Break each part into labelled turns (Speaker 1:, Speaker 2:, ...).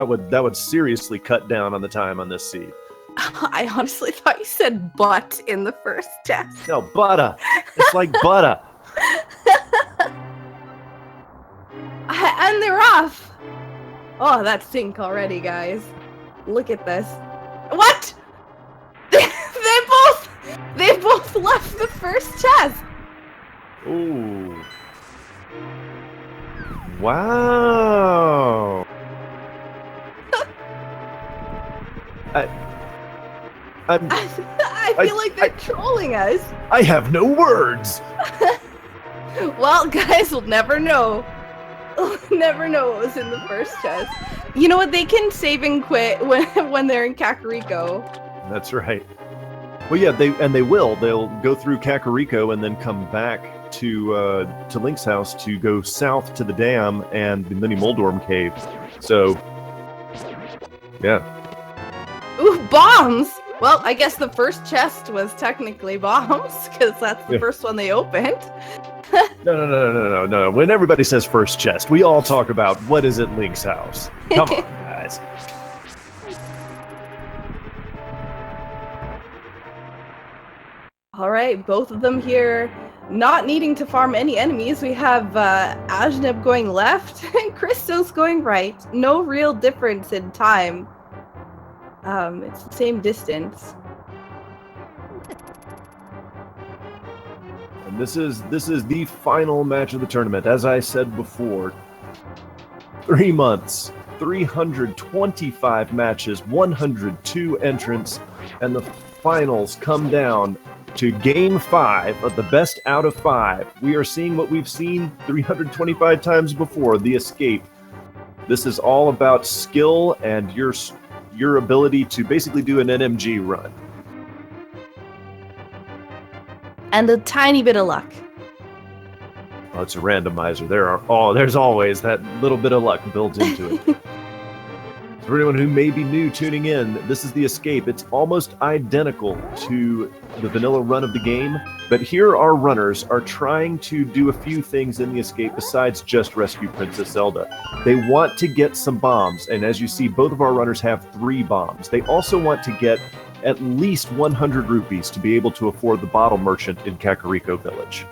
Speaker 1: That would seriously cut down on the time on this seed.
Speaker 2: I honestly thought you said butt in the first test.
Speaker 1: No, butter. It's like butter.
Speaker 2: And they're off. Oh, that stink already, guys. Look at this. What? They both left the first chest.
Speaker 1: Ooh. Wow.
Speaker 2: I feel like they're trolling us.
Speaker 1: I have no words.
Speaker 2: Well, guys, we'll never know. We'll never know what was in the first chest. You know what? They can save and quit when they're in Kakariko.
Speaker 1: That's right. Well, yeah, they will. They'll go through Kakariko and then come back to Link's house to go south to the dam and the Mini Moldorm cave. So, yeah.
Speaker 2: Ooh, bombs! Well, I guess the first chest was technically bombs, because that's the first one they opened.
Speaker 1: No. When everybody says first chest, we all talk about what is at Link's house. Come on, guys.
Speaker 2: Alright, both of them here not needing to farm any enemies. We have Ajneb going left and Christos going right. No real difference in time. It's the same distance.
Speaker 1: And this is the final match of the tournament. As I said before, 3 months, 325 matches, 102 entrants, and the finals come down to Game 5 of the best out of 5. We are seeing what we've seen 325 times before, the escape. This is all about skill and your ability to basically do an NMG run.
Speaker 2: And a tiny bit of luck.
Speaker 1: Oh, it's a randomizer. There's always that little bit of luck built into it. For anyone who may be new tuning in, this is the escape. It's almost identical to the vanilla run of the game, but here our runners are trying to do a few things in the escape besides just rescue Princess Zelda. They want to get some bombs, and as you see, both of our runners have 3 bombs. They also want to get at least 100 rupees to be able to afford the bottle merchant in Kakariko Village.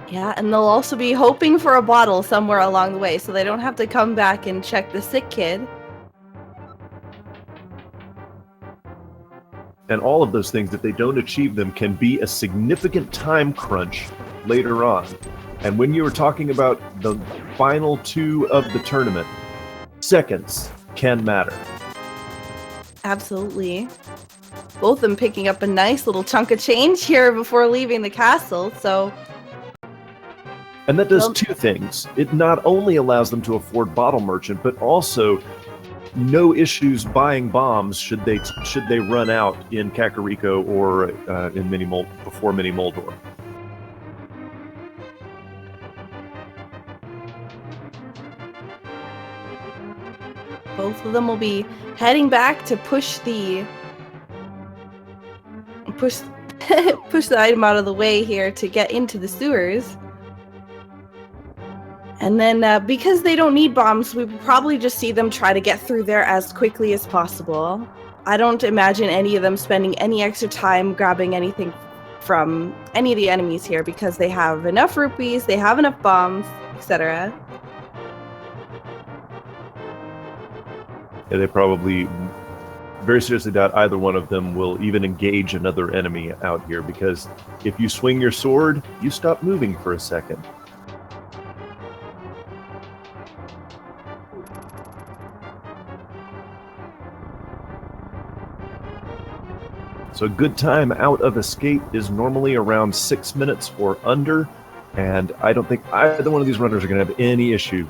Speaker 2: Yeah, and they'll also be hoping for a bottle somewhere along the way, so they don't have to come back and check the sick kid.
Speaker 1: And all of those things, if they don't achieve them, can be a significant time crunch later on. And when you were talking about the final 2 of the tournament, seconds can matter.
Speaker 2: Absolutely. Both of them picking up a nice little chunk of change here before leaving the castle, so...
Speaker 1: And that does 2 things. It not only allows them to afford Bottle Merchant, but also no issues buying bombs should they run out in Kakariko or in before Mini Moldor.
Speaker 2: Both of them will be heading back to push the item out of the way here to get into the sewers. And then, because they don't need bombs, we will probably just see them try to get through there as quickly as possible. I don't imagine any of them spending any extra time grabbing anything from any of the enemies here because they have enough rupees, they have enough bombs, etc.
Speaker 1: Yeah, they probably very seriously doubt either one of them will even engage another enemy out here, because if you swing your sword, you stop moving for a second. So a good time out of escape is normally around 6 minutes or under, and I don't think either one of these runners are going to have any issue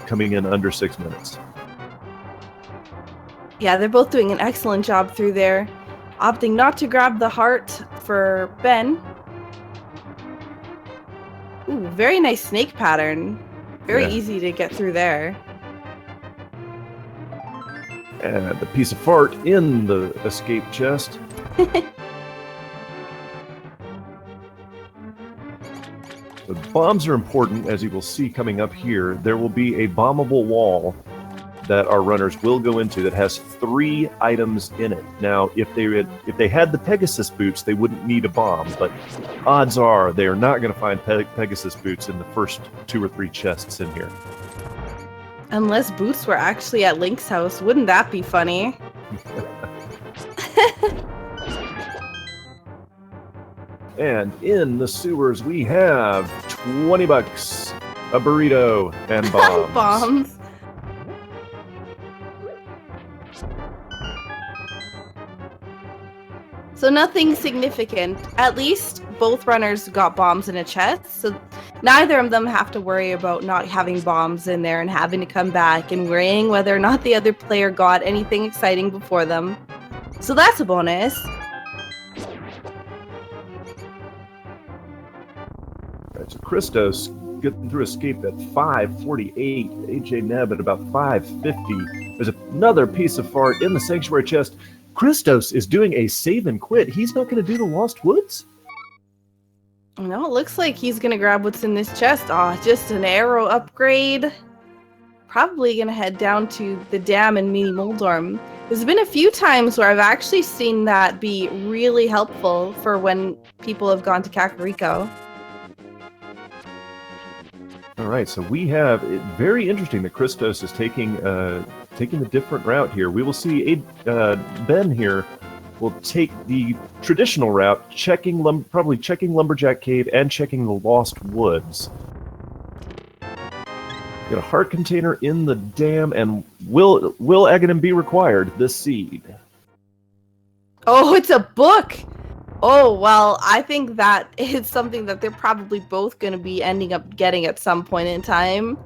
Speaker 1: coming in under 6 minutes.
Speaker 2: Yeah, they're both doing an excellent job through there, opting not to grab the heart for Ben. Ooh, very nice snake pattern. Very easy to get through there.
Speaker 1: And the piece of fart in the escape chest. The bombs are important, as you will see coming up here. There will be a bombable wall that our runners will go into that has 3 items in it. Now, if they had the Pegasus boots, they wouldn't need a bomb, but odds are they are not going to find Pegasus boots in the first 2 or 3 chests in here.
Speaker 2: Unless Boots were actually at Link's house, wouldn't that be funny?
Speaker 1: And in the sewers, we have 20 bucks, a burrito, and bombs.
Speaker 2: Bombs. So nothing significant. At least both runners got bombs in a chest, so neither of them have to worry about not having bombs in there and having to come back and worrying whether or not the other player got anything exciting before them. So that's a bonus.
Speaker 1: Right, so Christos getting through escape at 548, ajneb at about 550. There's another piece of fart in the sanctuary chest. Christos is doing a save and quit. He's not going to do the Lost Woods?
Speaker 2: No, it looks like he's going to grab what's in this chest. Aw, just an arrow upgrade. Probably going to head down to the dam in Mini Moldorm. There's been a few times where I've actually seen that be really helpful for when people have gone to Kakariko.
Speaker 1: All right, so we have very interesting that Christos is taking a different route here. We will see Ben here will take the traditional route, probably checking Lumberjack Cave and checking the Lost Woods. Got a heart container in the dam, and will Aghanim be required this seed?
Speaker 2: Oh, it's a book! Oh, well, I think that is something that they're probably both going to be ending up getting at some point in time.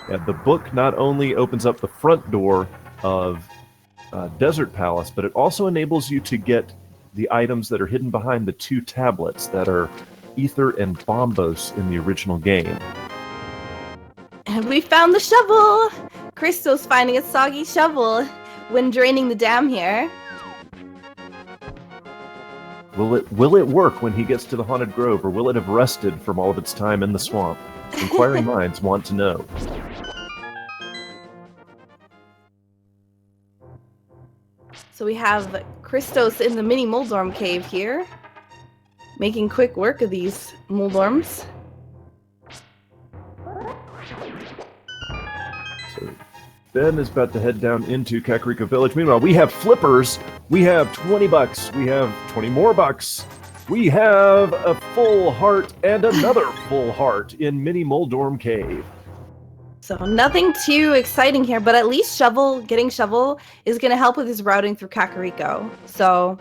Speaker 1: Yeah, the book not only opens up the front door of Desert Palace, but it also enables you to get the items that are hidden behind the 2 tablets that are Ether and Bombos in the original game.
Speaker 2: And we found the shovel! Christos finding a soggy shovel when draining the dam here.
Speaker 1: Will it work when he gets to the Haunted Grove, or will it have rested from all of its time in the swamp? Inquiring minds want to know.
Speaker 2: So we have Christos in the Mini Moldorm cave here, making quick work of these Moldorms.
Speaker 1: So Ben is about to head down into Kakariko Village. Meanwhile, we have flippers. We have 20 bucks. We have 20 more bucks. We have a full heart and another full heart in Mini Moldorm Cave.
Speaker 2: So nothing too exciting here, but at least getting Shovel is going to help with his routing through Kakariko. So,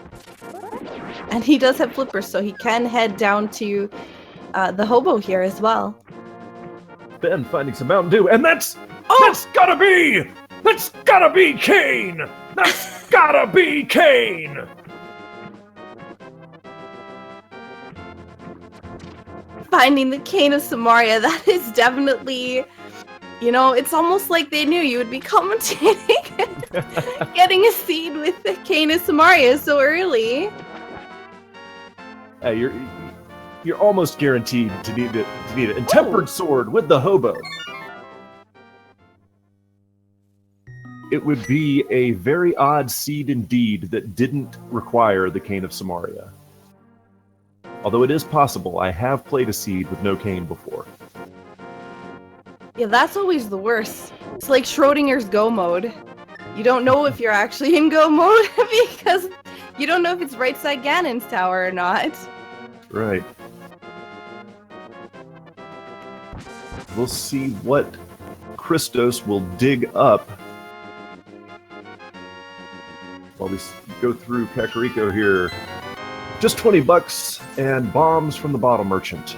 Speaker 2: and he does have flippers, so he can head down to the hobo here as well.
Speaker 1: Ben finding some Mountain Dew, and that's gotta be Kane! That's gotta be Kane!
Speaker 2: Finding the Cane of Samaria, that is definitely, it's almost like they knew you would be commentating getting a seed with the Cane of Samaria so early.
Speaker 1: You're almost guaranteed to need it. And Tempered Sword with the hobo. It would be a very odd seed indeed that didn't require the Cane of Samaria. Although it is possible, I have played a seed with no cane before.
Speaker 2: Yeah, that's always the worst. It's like Schrodinger's Go mode. You don't know if you're actually in Go mode because you don't know if it's right side Ganon's tower or not.
Speaker 1: Right. We'll see what Christos will dig up while we go through Kakariko here. Just 20 bucks and bombs from the bottle merchant.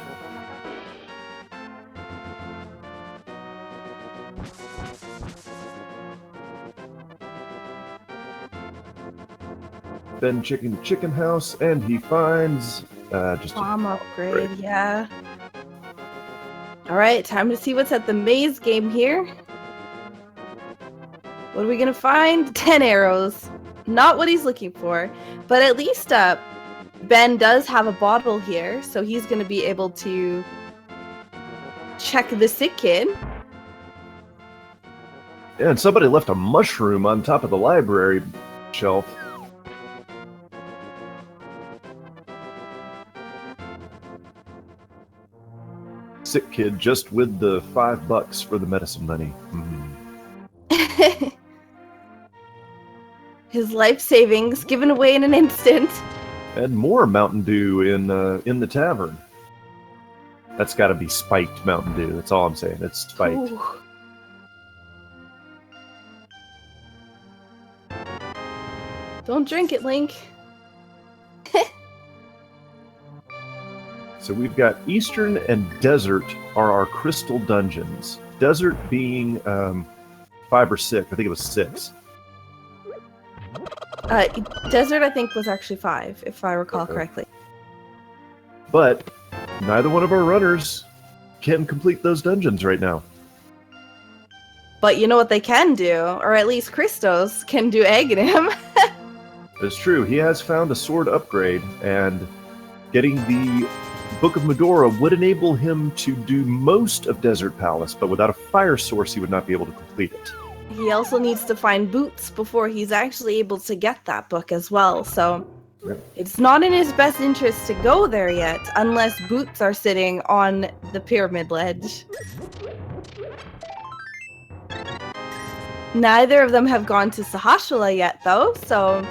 Speaker 1: Ben checking the chicken house, and he finds just
Speaker 2: bomb upgrade, yeah. Alright, time to see what's at the maze game here. What are we gonna find? 10 arrows. Not what he's looking for, but at least Ben does have a bottle here, so he's going to be able to check the sick kid.
Speaker 1: Yeah, and somebody left a mushroom on top of the library shelf. Sick kid just with the $5 for the medicine money.
Speaker 2: His life savings given away in an instant.
Speaker 1: And more Mountain Dew in the tavern. That's got to be spiked Mountain Dew. That's all I'm saying. It's spiked.
Speaker 2: Ooh. Don't drink it, Link.
Speaker 1: So we've got Eastern and Desert are our crystal dungeons. Desert being 5 or 6. I think it was 6.
Speaker 2: Desert, I think, was actually 5, if I recall correctly.
Speaker 1: But neither one of our runners can complete those dungeons right now.
Speaker 2: But you know what they can do? Or at least Christos can do Aghanim.
Speaker 1: It's true. He has found a sword upgrade, and getting the Book of Medora would enable him to do most of Desert Palace, but without a fire source, he would not be able to complete it.
Speaker 2: He also needs to find boots before he's actually able to get that book as well, so it's not in his best interest to go there yet, unless boots are sitting on the pyramid ledge. Neither of them have gone to Sahashala yet, though, so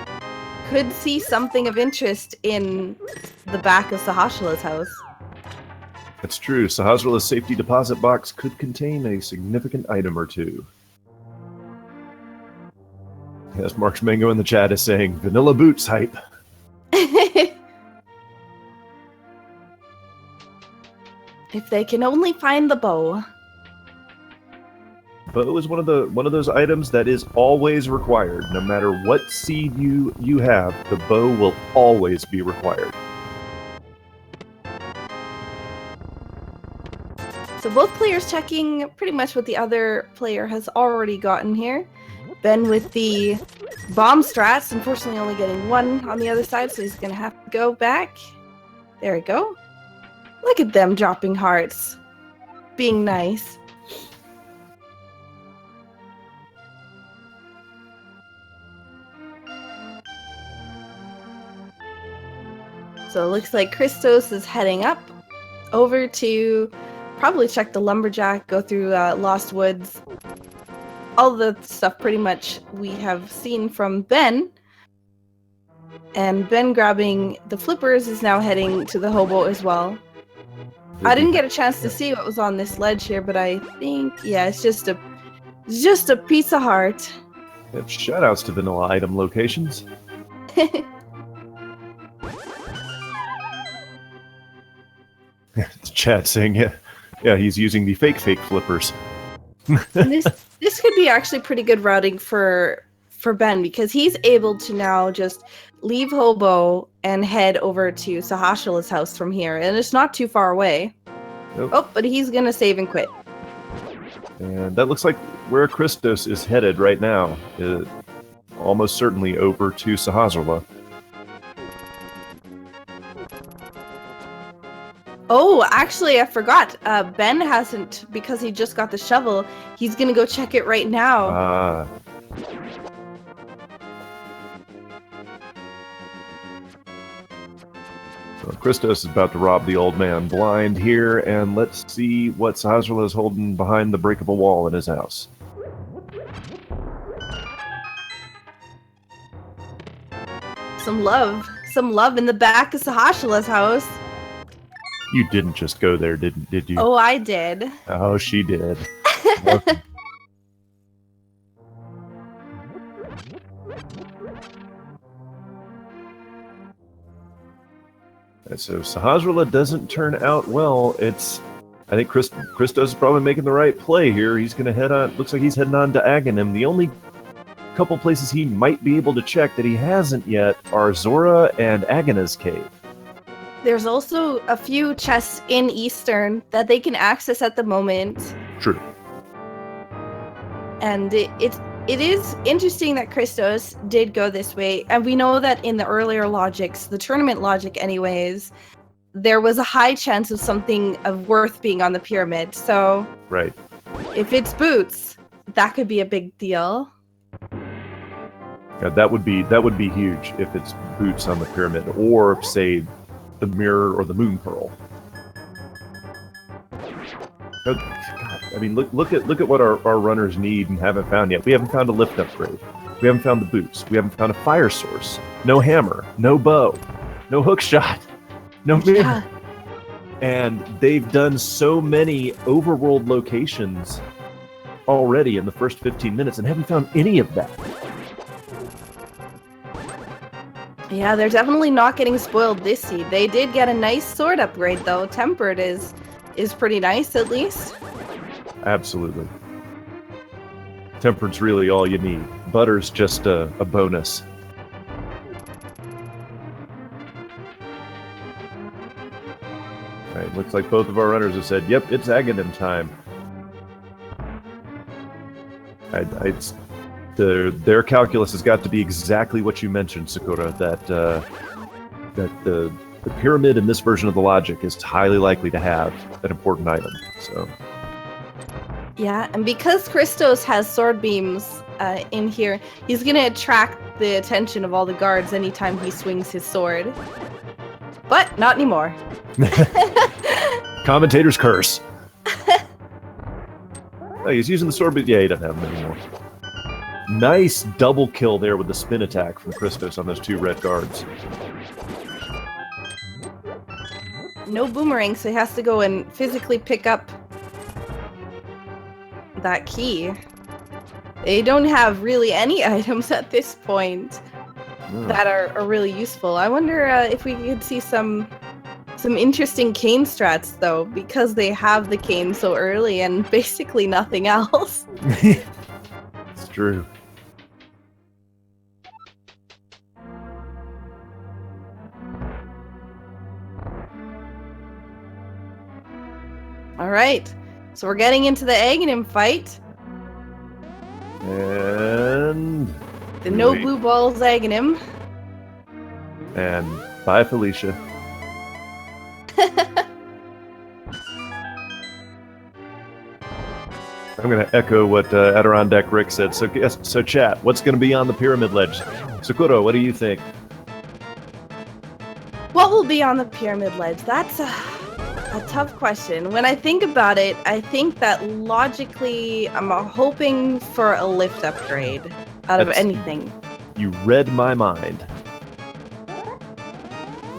Speaker 2: could see something of interest in the back of Sahashala's house.
Speaker 1: That's true. Sahasrala's safety deposit box could contain a significant item or two. Yes, Mark's Mango in the chat is saying, vanilla boots hype.
Speaker 2: If they can only find the bow.
Speaker 1: Bow is one of those items that is always required. No matter what seed you have, the bow will always be required.
Speaker 2: So both players checking pretty much what the other player has already gotten here. Ben with the bomb strats, unfortunately only getting 1 on the other side, so he's going to have to go back. There we go. Look at them dropping hearts. Being nice. So it looks like Christos is heading up over to probably check the lumberjack, go through Lost Woods. All the stuff pretty much we have seen from Ben. And Ben grabbing the flippers is now heading to the hobo as well. I didn't get a chance to see what was on this ledge here, but I think, yeah, it's just a piece of heart.
Speaker 1: Shoutouts to vanilla item locations. The chat saying, yeah, he's using the fake flippers.
Speaker 2: This could be actually pretty good routing for Ben, because he's able to now just leave Hobo and head over to Sahashala's house from here, and it's not too far away. Nope. Oh, but he's gonna save and quit.
Speaker 1: And that looks like where Christos is headed right now. Almost certainly over to Sahasrala.
Speaker 2: Oh, actually, I forgot. Ben hasn't, because he just got the shovel. He's gonna go check it right now.
Speaker 1: So Christos is about to rob the old man blind here, and let's see what Sahasrala is holding behind the breakable wall in his house.
Speaker 2: Some love in the back of Sahashala's house.
Speaker 1: You didn't just go there, did you?
Speaker 2: Oh, I did.
Speaker 1: Oh, she did. So Sahasrala doesn't turn out well. I think Christos is probably making the right play here. He's going to head on. Looks like he's heading on to Aghanim. The only couple places he might be able to check that he hasn't yet are Zora and Agana's cave.
Speaker 2: There's also a few chests in Eastern that they can access at the moment.
Speaker 1: True.
Speaker 2: And It is interesting that Christos did go this way, and we know that in the earlier logics, the tournament logic anyways, there was a high chance of something of worth being on the pyramid. So
Speaker 1: Right.
Speaker 2: if it's boots, that could be a big deal.
Speaker 1: Yeah, that would be huge if it's boots on the pyramid, or say the mirror or the moon pearl. Oh, God, I mean, look at what our runners need and haven't found yet. We haven't found a lift upgrade. We haven't found the boots. We haven't found a fire source. No hammer. No bow. No hook shot. No mirror.
Speaker 2: Yeah.
Speaker 1: And they've done so many overworld locations already in the first 15 minutes and haven't found any of that.
Speaker 2: Yeah, they're definitely not getting spoiled this seed. They did get a nice sword upgrade though. Tempered is pretty nice at least.
Speaker 1: Absolutely. Tempered's really all you need. Butter's just a bonus. Alright, looks like both of our runners have said, yep, it's ajneb time. Their calculus has got to be exactly what you mentioned, Sakura, that the pyramid in this version of the logic is highly likely to have an important item. So
Speaker 2: Yeah, and because Christos has sword beams in here, he's going to attract the attention of all the guards anytime he swings his sword. But not anymore.
Speaker 1: Commentator's curse. Oh, he's using the sword, but yeah, he doesn't have them anymore. Nice double kill there with the spin attack from Christos on those two red guards.
Speaker 2: No boomerang, so he has to go and physically pick up that key. They don't have really any items at this point that are really useful. I wonder if we could see some interesting cane strats though, because they have the cane so early and basically nothing else.
Speaker 1: It's true.
Speaker 2: All right, so we're getting into the ajneb fight.
Speaker 1: And
Speaker 2: The no blue balls ajneb.
Speaker 1: And bye, Felicia. I'm going to echo what Adirondack Rick said. So chat, what's going to be on the pyramid ledge? Sakura, what do you think?
Speaker 2: What will be on the pyramid ledge? That's a tough question. When I think about it, I think that logically, I'm hoping for a lift upgrade out of anything.
Speaker 1: You read my mind.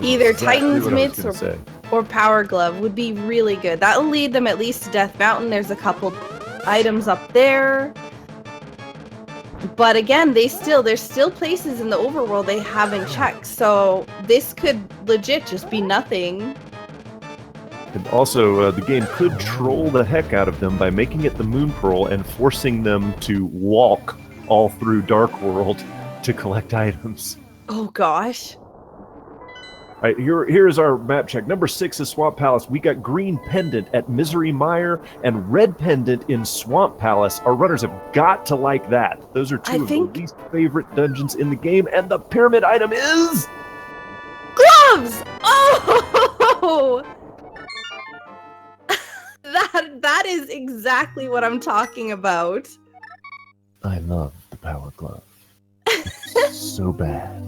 Speaker 2: Either
Speaker 1: Exactly
Speaker 2: Titan's
Speaker 1: what I was
Speaker 2: mitts
Speaker 1: gonna say.
Speaker 2: or Power Glove would be really good. That will lead them at least to Death Mountain. There's a couple items up there. But again, there's still places in the overworld they haven't checked. So this could legit just be nothing.
Speaker 1: And also, the game could troll the heck out of them by making it the Moon Pearl and forcing them to walk all through Dark World to collect items.
Speaker 2: Oh gosh.
Speaker 1: All right, here's our map check. Number 6 is Swamp Palace. We got green pendant at Misery Mire and red pendant in Swamp Palace. Our runners have got to like that. Those are two of the least favorite dungeons in the game, and the pyramid item is
Speaker 2: gloves. Oh, that is exactly what I'm talking about.
Speaker 1: I love the Power Glove. It's so bad.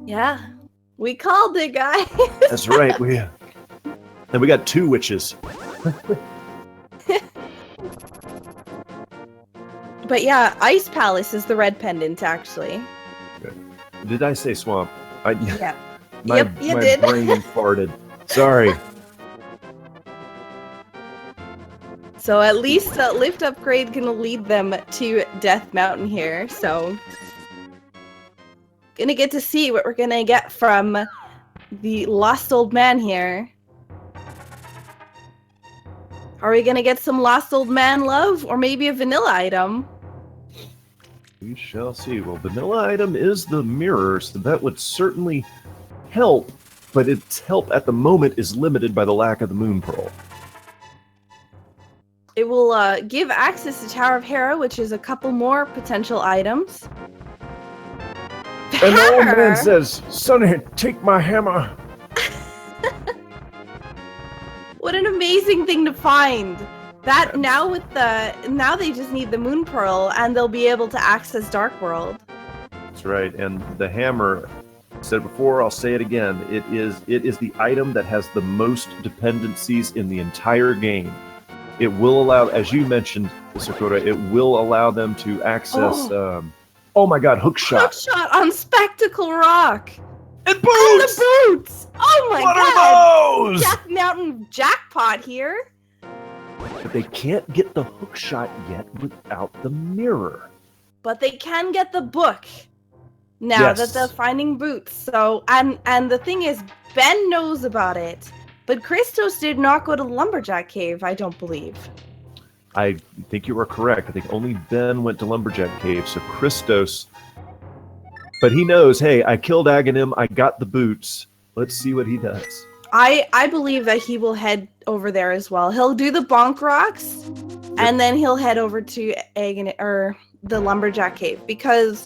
Speaker 2: Yeah, we called it, guys.
Speaker 1: That's right. And we got 2 witches.
Speaker 2: But yeah, Ice Palace is the red pendant, actually.
Speaker 1: Did I say swamp?
Speaker 2: Yeah.
Speaker 1: My
Speaker 2: did.
Speaker 1: brain farted. Sorry.
Speaker 2: So at least a lift upgrade can lead them to Death Mountain here. So gonna get to see what we're gonna get from the lost old man here. Are we gonna get some lost old man love, or maybe a vanilla item?
Speaker 1: We shall see. Well, vanilla item is the mirror, so that would certainly help, but its help at the moment is limited by the lack of the Moon Pearl.
Speaker 2: It will give access to Tower of Hera, which is a couple more potential items.
Speaker 1: An old man says, "Sonny, take my hammer."
Speaker 2: What an amazing thing to find! That now they just need the Moon Pearl, and they'll be able to access Dark World.
Speaker 1: That's right, and the hammer. I said it before, I'll say it again. It is the item that has the most dependencies in the entire game. It will allow, as you mentioned, Sakura, it will allow them to access. Oh my God, hook shot!
Speaker 2: Hook shot on Spectacle Rock.
Speaker 1: And boots!
Speaker 2: And the boots! Oh my God!
Speaker 1: What are those?
Speaker 2: Death Mountain jackpot here.
Speaker 1: But they can't get the hook shot yet without the mirror.
Speaker 2: But they can get the book now that they're finding boots. So and the thing is, Ben knows about it, but Christos did not go to the Lumberjack Cave, I don't believe.
Speaker 1: I think you are correct. I think only Ben went to Lumberjack Cave, so Christos. But he knows, hey, I killed Aghanim, I got the boots. Let's see what he does.
Speaker 2: I believe that he will head over there as well. He'll do the Bonk Rocks, and then he'll head over to the Lumberjack Cave, because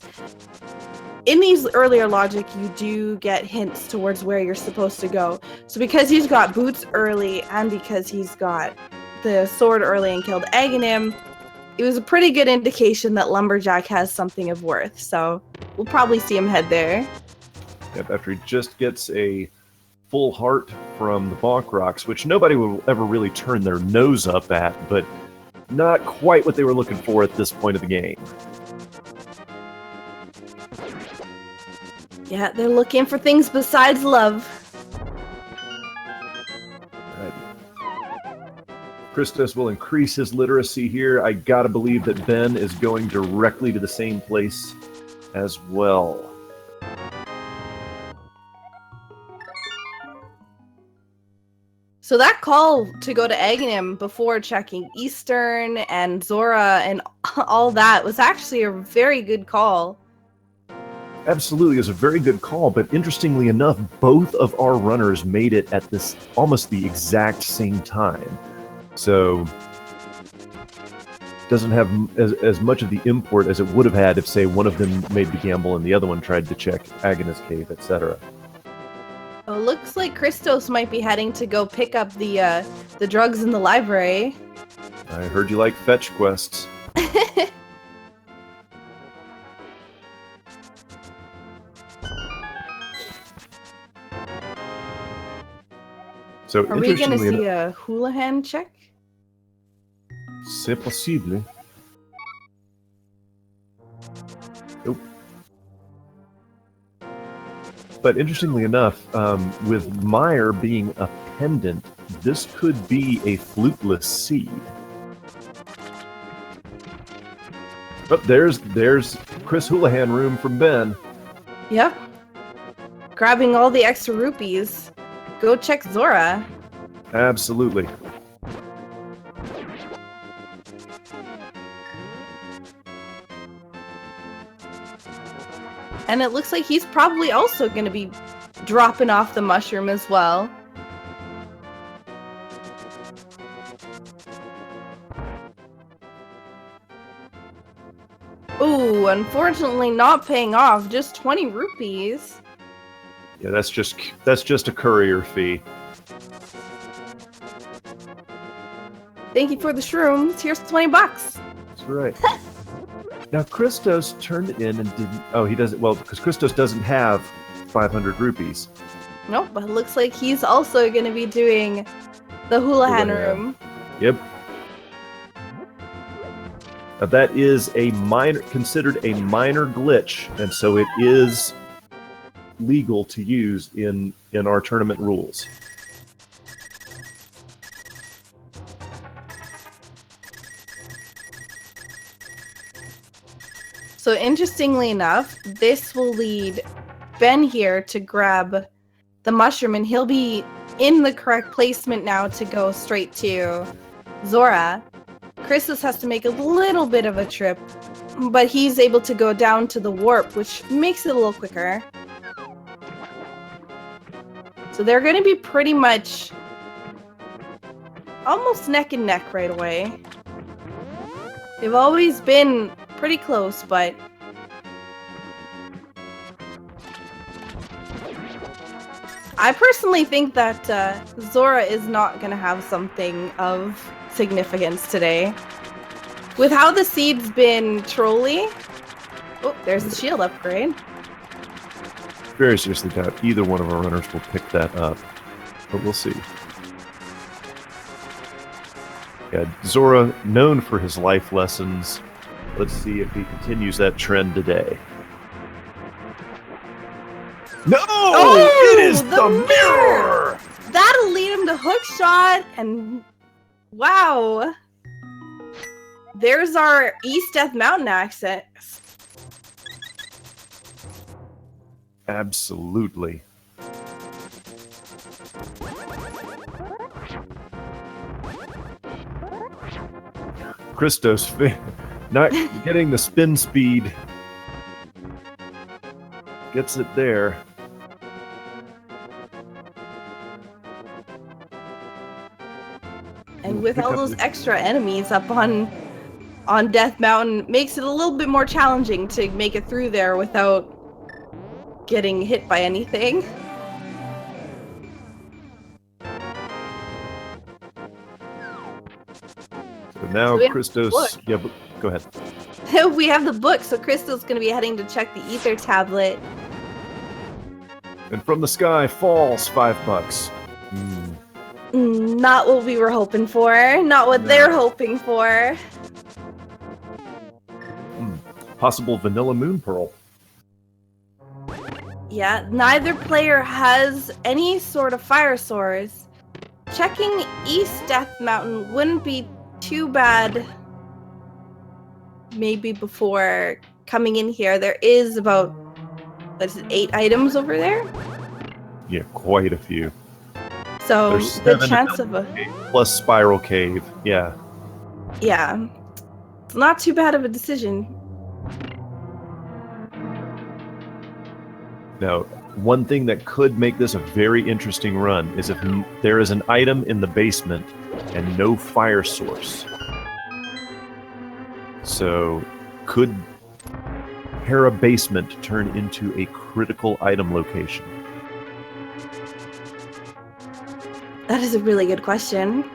Speaker 2: in these earlier logic, you do get hints towards where you're supposed to go. So because he's got boots early, and because he's got the sword early and killed Aghanim, it was a pretty good indication that Lumberjack has something of worth. So we'll probably see him head there.
Speaker 1: Yep, after he just gets a full heart from the Bonk Rocks, which nobody will ever really turn their nose up at, but not quite what they were looking for at this point of the game.
Speaker 2: Yeah, they're looking for things besides love.
Speaker 1: Christos will increase his literacy here. I gotta believe that Ben is going directly to the same place as well.
Speaker 2: So that call to go to Aghanim before checking Eastern and Zora and all that was actually a very good call.
Speaker 1: Absolutely, it was a very good call, but interestingly enough, both of our runners made it at this almost the exact same time. So doesn't have as much of the import as it would have had if, say, one of them made the gamble and the other one tried to check Aghanis Cave, etc.
Speaker 2: Oh, looks like Christos might be heading to go pick up the drugs in the library.
Speaker 1: I heard you like fetch quests. So
Speaker 2: are we going to see a Houlihan check?
Speaker 1: C'est possible. Nope. But interestingly enough, with Meyer being a pendant, this could be a fluteless seed. But there's Chris Houlihan room from Ben.
Speaker 2: Yep. Grabbing all the extra rupees. Go check Zora.
Speaker 1: Absolutely.
Speaker 2: And it looks like he's probably also going to be dropping off the mushroom as well. Ooh, unfortunately not paying off. Just 20 rupees.
Speaker 1: Yeah, that's just a courier fee.
Speaker 2: Thank you for the shrooms. Here's 20 bucks.
Speaker 1: That's right. Now, Christos turned it in and didn't... Oh, he doesn't... Well, because Christos doesn't have 500 rupees.
Speaker 2: Nope, but it looks like he's also going to be doing the Houlihan room.
Speaker 1: Yep. Now, that is considered a minor glitch, and so it is legal to use in our tournament rules.
Speaker 2: So interestingly enough, this will lead Ben here to grab the mushroom, and he'll be in the correct placement now to go straight to Zora. Christos has to make a little bit of a trip, but he's able to go down to the warp, which makes it a little quicker. So they're going to be pretty much almost neck and neck right away. They've always been pretty close, but... I personally think that Zora is not going to have something of significance today. With how the seed's been trolly... Oh, there's the shield upgrade.
Speaker 1: Very seriously doubt either one of our runners will pick that up, but we'll see. Yeah, Zora, known for his life lessons. Let's see if he continues that trend today. No!
Speaker 2: Oh,
Speaker 1: it is the mirror!
Speaker 2: That'll lead him to hookshot, and wow. There's our East Death Mountain access.
Speaker 1: Absolutely. Christos not getting the spin speed. Gets it there.
Speaker 2: And with all those extra enemies up on Death Mountain, makes it a little bit more challenging to make it through there without getting hit by anything.
Speaker 1: So now Christos... Yeah, but go ahead.
Speaker 2: We have the book, so Christos going to be heading to check the ether tablet.
Speaker 1: And from the sky falls $5.
Speaker 2: Not what we were hoping for. Not what they're hoping for.
Speaker 1: Possible vanilla moon pearl.
Speaker 2: Yeah, neither player has any sort of fire source. Checking East Death Mountain wouldn't be too bad. Maybe before coming in here. There is about, what is it, 8 items over there?
Speaker 1: Yeah, quite a few.
Speaker 2: So
Speaker 1: There's
Speaker 2: the
Speaker 1: 7
Speaker 2: chance of a...
Speaker 1: plus spiral cave, yeah.
Speaker 2: Yeah. It's not too bad of a decision.
Speaker 1: Now, one thing that could make this a very interesting run is if there is an item in the basement and no fire source. So, could Hera Basement turn into a critical item location?
Speaker 2: That is a really good question.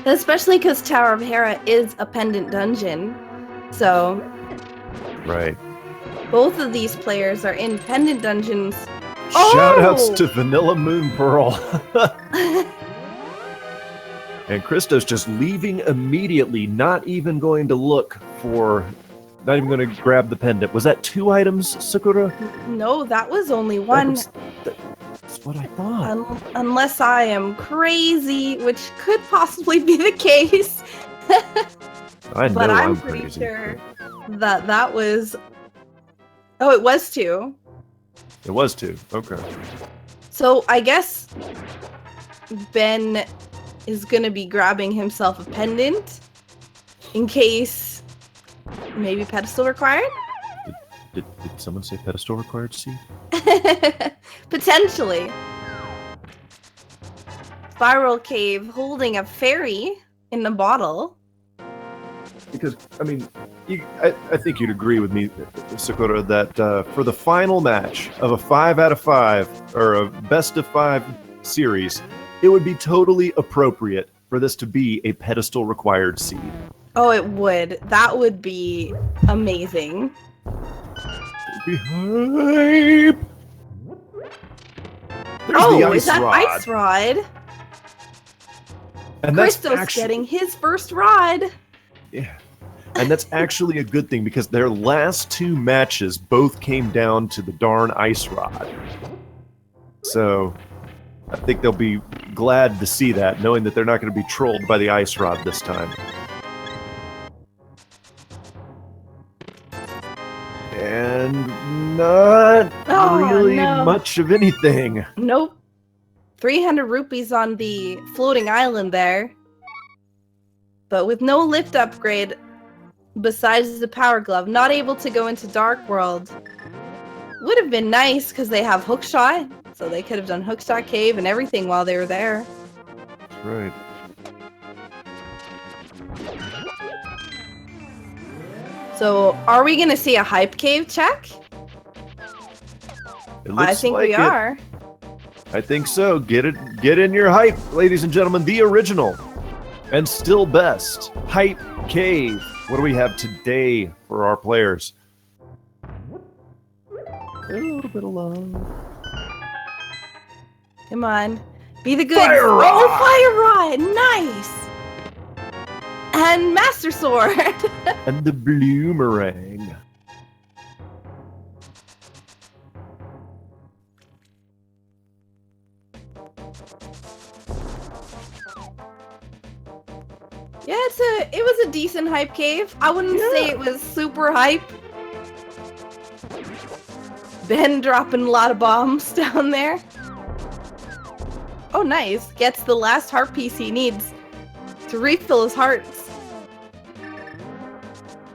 Speaker 2: Especially because Tower of Hera is a pendant dungeon. So...
Speaker 1: Right.
Speaker 2: Both of these players are in pendant dungeons.
Speaker 1: Shoutouts to Vanilla Moon Pearl. And Christos just leaving immediately, not even going to look for, not even going to grab the pendant. Was that 2 items, Sakura?
Speaker 2: No, that was only 1.
Speaker 1: That's what I thought.
Speaker 2: Unless I am crazy, which could possibly be the case.
Speaker 1: I know
Speaker 2: but I'm
Speaker 1: crazy.
Speaker 2: pretty sure that was... Oh, it was 2.
Speaker 1: It was 2. Okay.
Speaker 2: So I guess Ben is going to be grabbing himself a pendant in case maybe pedestal required?
Speaker 1: Did someone say pedestal required, see?
Speaker 2: Potentially. Spiral Cave holding a fairy in the bottle.
Speaker 1: Because, I mean, I think you'd agree with me, Sakura, that for the final match of a 5 out of 5, or a best of 5 series, it would be totally appropriate for this to be a pedestal required seed.
Speaker 2: Oh, it would. That would be amazing.
Speaker 1: Be hype. There's the ice
Speaker 2: is that
Speaker 1: rod.
Speaker 2: ice rod?
Speaker 1: And
Speaker 2: Christos getting his first rod.
Speaker 1: Yeah. And that's actually a good thing because their last 2 matches both came down to the darn ice rod. So I think they'll be glad to see that, knowing that they're not going to be trolled by the ice rod this time. And not really much of anything.
Speaker 2: Nope. 300 rupees on the floating island there. But with no lift upgrade, besides the power glove, not able to go into Dark World. Would have been nice because they have hookshot, so they could have done hookshot cave and everything while they were there.
Speaker 1: That's right.
Speaker 2: So, are we going to see a hype cave check? I think we are.
Speaker 1: I think so. Get in your hype, ladies and gentlemen. The original and still best hype cave. What do we have today for our players? A little bit of love.
Speaker 2: Come on. Be the good.
Speaker 1: Fire Rod!
Speaker 2: Oh, Fire Rod! Nice! And Master Sword!
Speaker 1: And the Bloomerang.
Speaker 2: Yeah, it was a decent hype cave. I wouldn't say it was super hype. Ben dropping a lot of bombs down there. Oh, nice. Gets the last heart piece he needs to refill his hearts.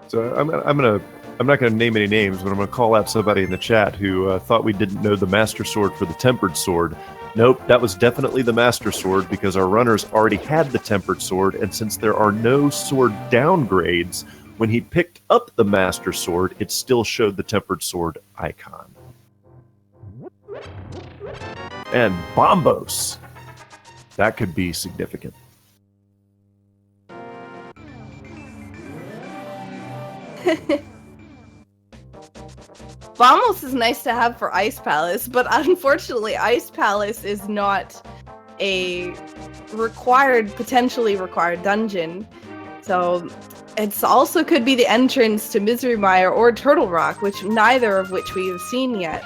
Speaker 1: So I'm not gonna name any names, but I'm gonna call out somebody in the chat who thought we didn't know the Master Sword for the Tempered Sword. Nope, that was definitely the Master Sword because our runners already had the Tempered Sword, and since there are no sword downgrades, when he picked up the Master Sword, it still showed the Tempered Sword icon. And Bombos. That could be significant.
Speaker 2: Bombos is nice to have for Ice Palace, but unfortunately Ice Palace is not a potentially required dungeon. So it's also could be the entrance to Misery Mire or Turtle Rock, neither of which we have seen yet.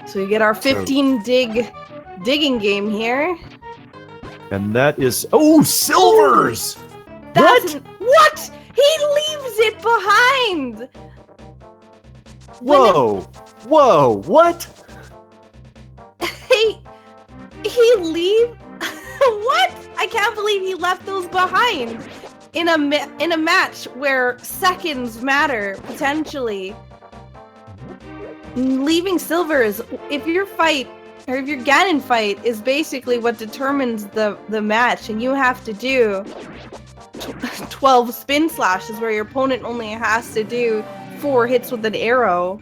Speaker 2: So we get our 15 digging game here.
Speaker 1: And that is silvers!
Speaker 2: What? He leaves it behind!
Speaker 1: Whoa! What?
Speaker 2: He leave? What? I can't believe he left those behind in a match where seconds matter potentially. Leaving silver is if your Ganon fight is basically what determines the match, and you have to do 12 spin slashes where your opponent only has to do 4 hits with an arrow.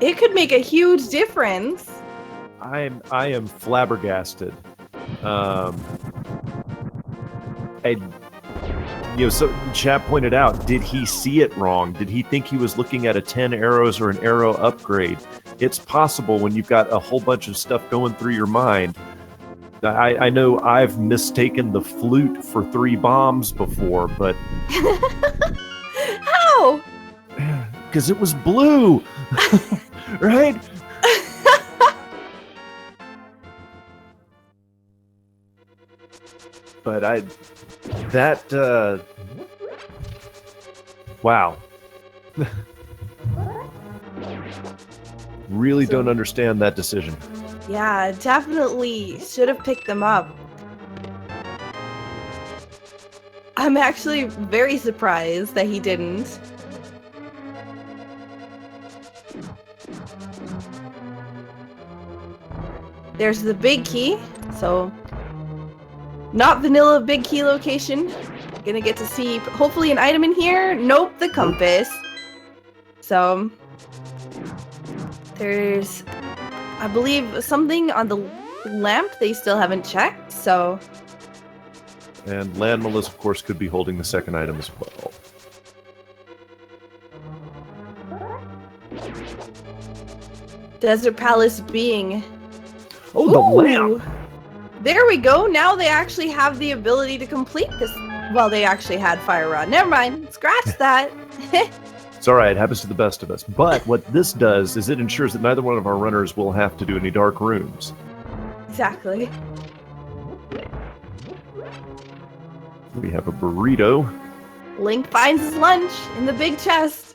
Speaker 2: It could make a huge difference.
Speaker 1: I am flabbergasted. So chat pointed out, did he see it wrong? Did he think he was looking at a 10 arrows or an arrow upgrade? It's possible when you've got a whole bunch of stuff going through your mind. I know I've mistaken the flute for 3 bombs before, but...
Speaker 2: How?
Speaker 1: Because it was blue! Right? But wow. Really don't understand that decision.
Speaker 2: Yeah, definitely should have picked them up. I'm actually very surprised that he didn't. There's the big key, so not vanilla big key location. Gonna get to see hopefully an item in here. Nope, the compass. So there's, I believe, something on the lamp they still haven't checked, so.
Speaker 1: And Landmalis, of course, could be holding the second item as well.
Speaker 2: Desert Palace being.
Speaker 1: Oh, the lamp!
Speaker 2: There we go. Now they actually have the ability to complete this. Well, they actually had Fire Rod. Never mind. Scratch that.
Speaker 1: It's all right. It happens to the best of us. But what this does is it ensures that neither one of our runners will have to do any dark rooms.
Speaker 2: Exactly.
Speaker 1: We have a burrito.
Speaker 2: Link finds his lunch in the big chest.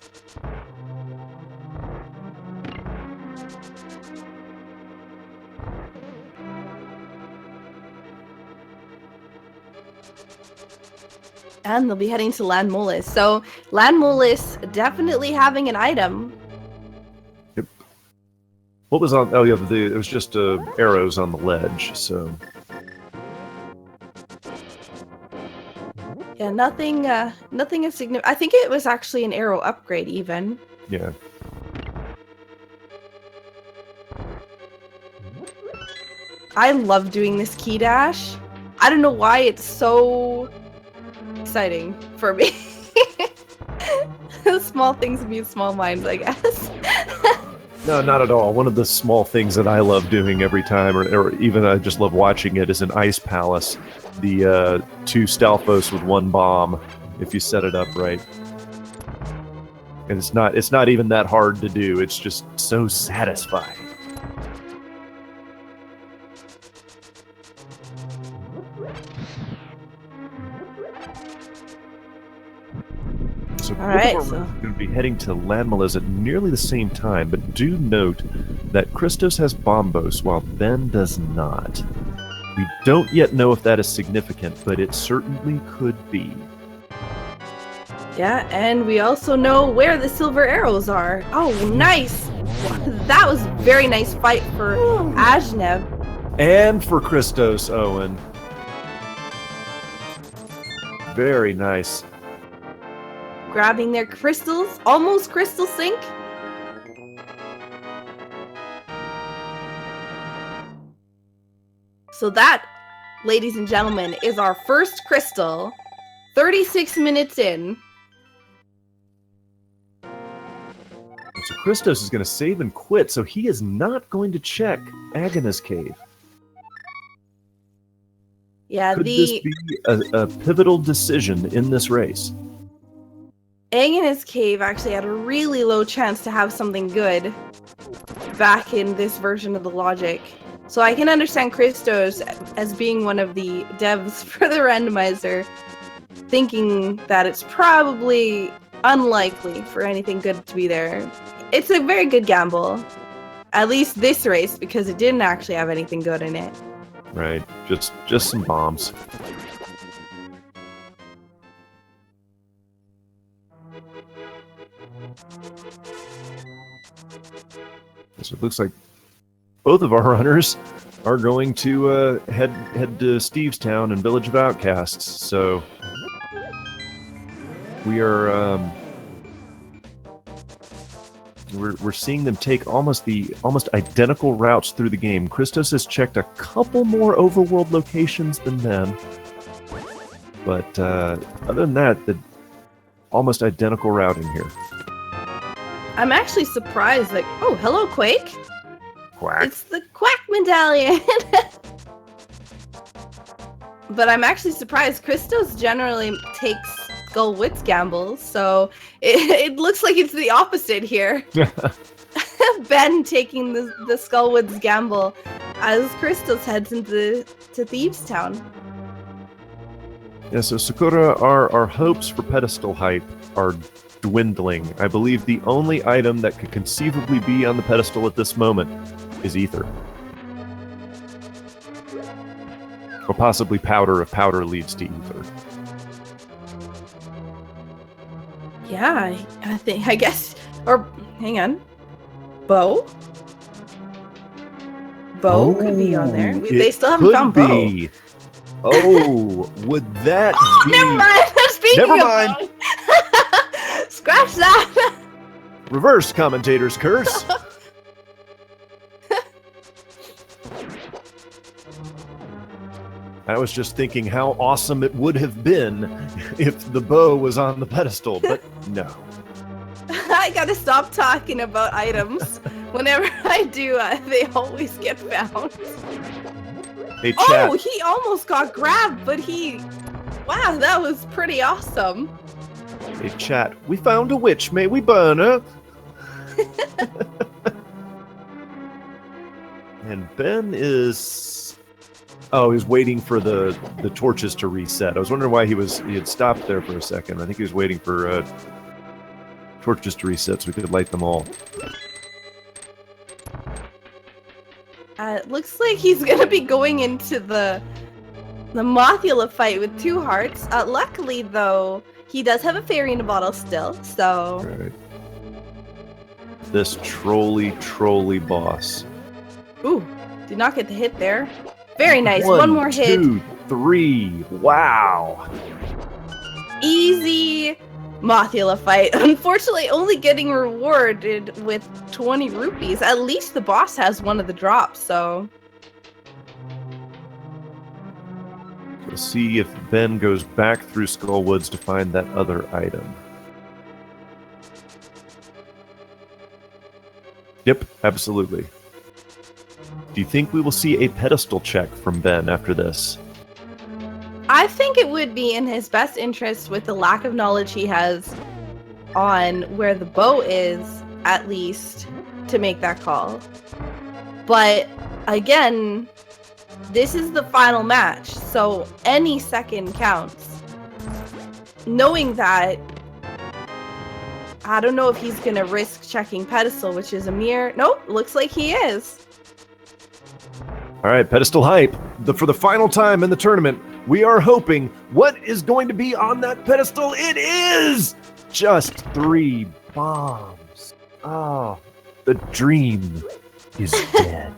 Speaker 2: And they'll be heading to Landmalis. So Landmalis definitely having an item.
Speaker 1: Yep. What was on? Oh yeah, it was just arrows on the ledge. So
Speaker 2: Yeah, nothing is significant. I think it was actually an arrow upgrade, even.
Speaker 1: yeah.
Speaker 2: I love doing this key dash. I don't know why it's so exciting for me. Small things amuse small minds, I guess.
Speaker 1: No, not at all. One of the small things that I love doing every time, or even I just love watching it, is an ice palace. The 2 Stalfos with 1 bomb, if you set it up right. And it's not even that hard to do. It's just so satisfying. So
Speaker 2: all right,
Speaker 1: we're going to be heading to Landmaliz at nearly the same time, but do note that Christos has Bombos while Ben does not. We don't yet know if that is significant, but it certainly could be.
Speaker 2: Yeah, and we also know where the silver arrows are. Oh, nice! That was a very nice fight for Ajneb.
Speaker 1: And for ChristosOwen. Very nice.
Speaker 2: Grabbing their crystals, almost crystal sync. So that, ladies and gentlemen, is our first crystal. 36 minutes in.
Speaker 1: So Christos is going to save and quit, so he is not going to check Agnes Cave.
Speaker 2: Yeah,
Speaker 1: Could this be a pivotal decision in this race?
Speaker 2: Agnes Cave actually had a really low chance to have something good back in this version of the logic. So I can understand Christos as being one of the devs for the randomizer, thinking that it's probably unlikely for anything good to be there. It's a very good gamble. At least this race, because it didn't actually have anything good in it.
Speaker 1: Right, just some bombs. So it looks like both of our runners are going to head to Stevestown and Village of Outcasts. So we are we're seeing them take almost identical routes through the game. Christos has checked a couple more overworld locations than them, but other than that, the almost identical routing here.
Speaker 2: I'm actually surprised, like, oh, hello, Quake.
Speaker 1: Quack.
Speaker 2: It's the Quack Medallion. But I'm actually surprised. Christos generally takes Skullwitz gambles, so it looks like it's the opposite here. Ben taking the Skullwitz gamble as Christos heads into Thievestown.
Speaker 1: Yeah, so Sakura, our hopes for pedestal height are dwindling. I believe the only item that could conceivably be on the pedestal at this moment is ether. Or possibly powder if powder leads to ether.
Speaker 2: Yeah, I guess, or hang on. Bow could be on there. They still haven't found Bow.
Speaker 1: Oh, would that be...
Speaker 2: Never mind! Speaking
Speaker 1: Never
Speaker 2: of
Speaker 1: mind!
Speaker 2: Bow. Scratch that!
Speaker 1: Reverse commentator's curse. I was just thinking how awesome it would have been if the bow was on the pedestal, but no.
Speaker 2: I gotta stop talking about items. Whenever I do, they always get found.
Speaker 1: Hey, chat.
Speaker 2: Oh, he almost got grabbed, but wow, that was pretty awesome.
Speaker 1: Hey, chat. We found a witch. May we burn her? And Ben is... Oh, he's waiting for the torches to reset. I was wondering why he had stopped there for a second. I think he was waiting for torches to reset so we could light them all.
Speaker 2: It looks like he's gonna be going into the Mothula fight with 2 hearts. Luckily, though, he does have a fairy in a bottle still, so...
Speaker 1: Right. this trolley boss.
Speaker 2: Ooh, did not get the hit there. Very nice.
Speaker 1: 1,
Speaker 2: One more hit.
Speaker 1: 2, 3. Wow.
Speaker 2: Easy Mothula fight. Unfortunately, only getting rewarded with 20 rupees. At least the boss has one of the drops, so...
Speaker 1: We'll see if Ben goes back through Skull Woods to find that other item. Yep, absolutely. Do you think we will see a pedestal check from Ben after this?
Speaker 2: I think it would be in his best interest, with the lack of knowledge he has on where the bow is, at least, to make that call. But again, this is the final match, so any second counts. Knowing that, I don't know if he's going to risk checking pedestal, which is a mere... Nope, looks like he is.
Speaker 1: All right, pedestal hype. For the final time in the tournament, we are hoping what is going to be on that pedestal. It is just 3 bombs. Oh, the dream is dead.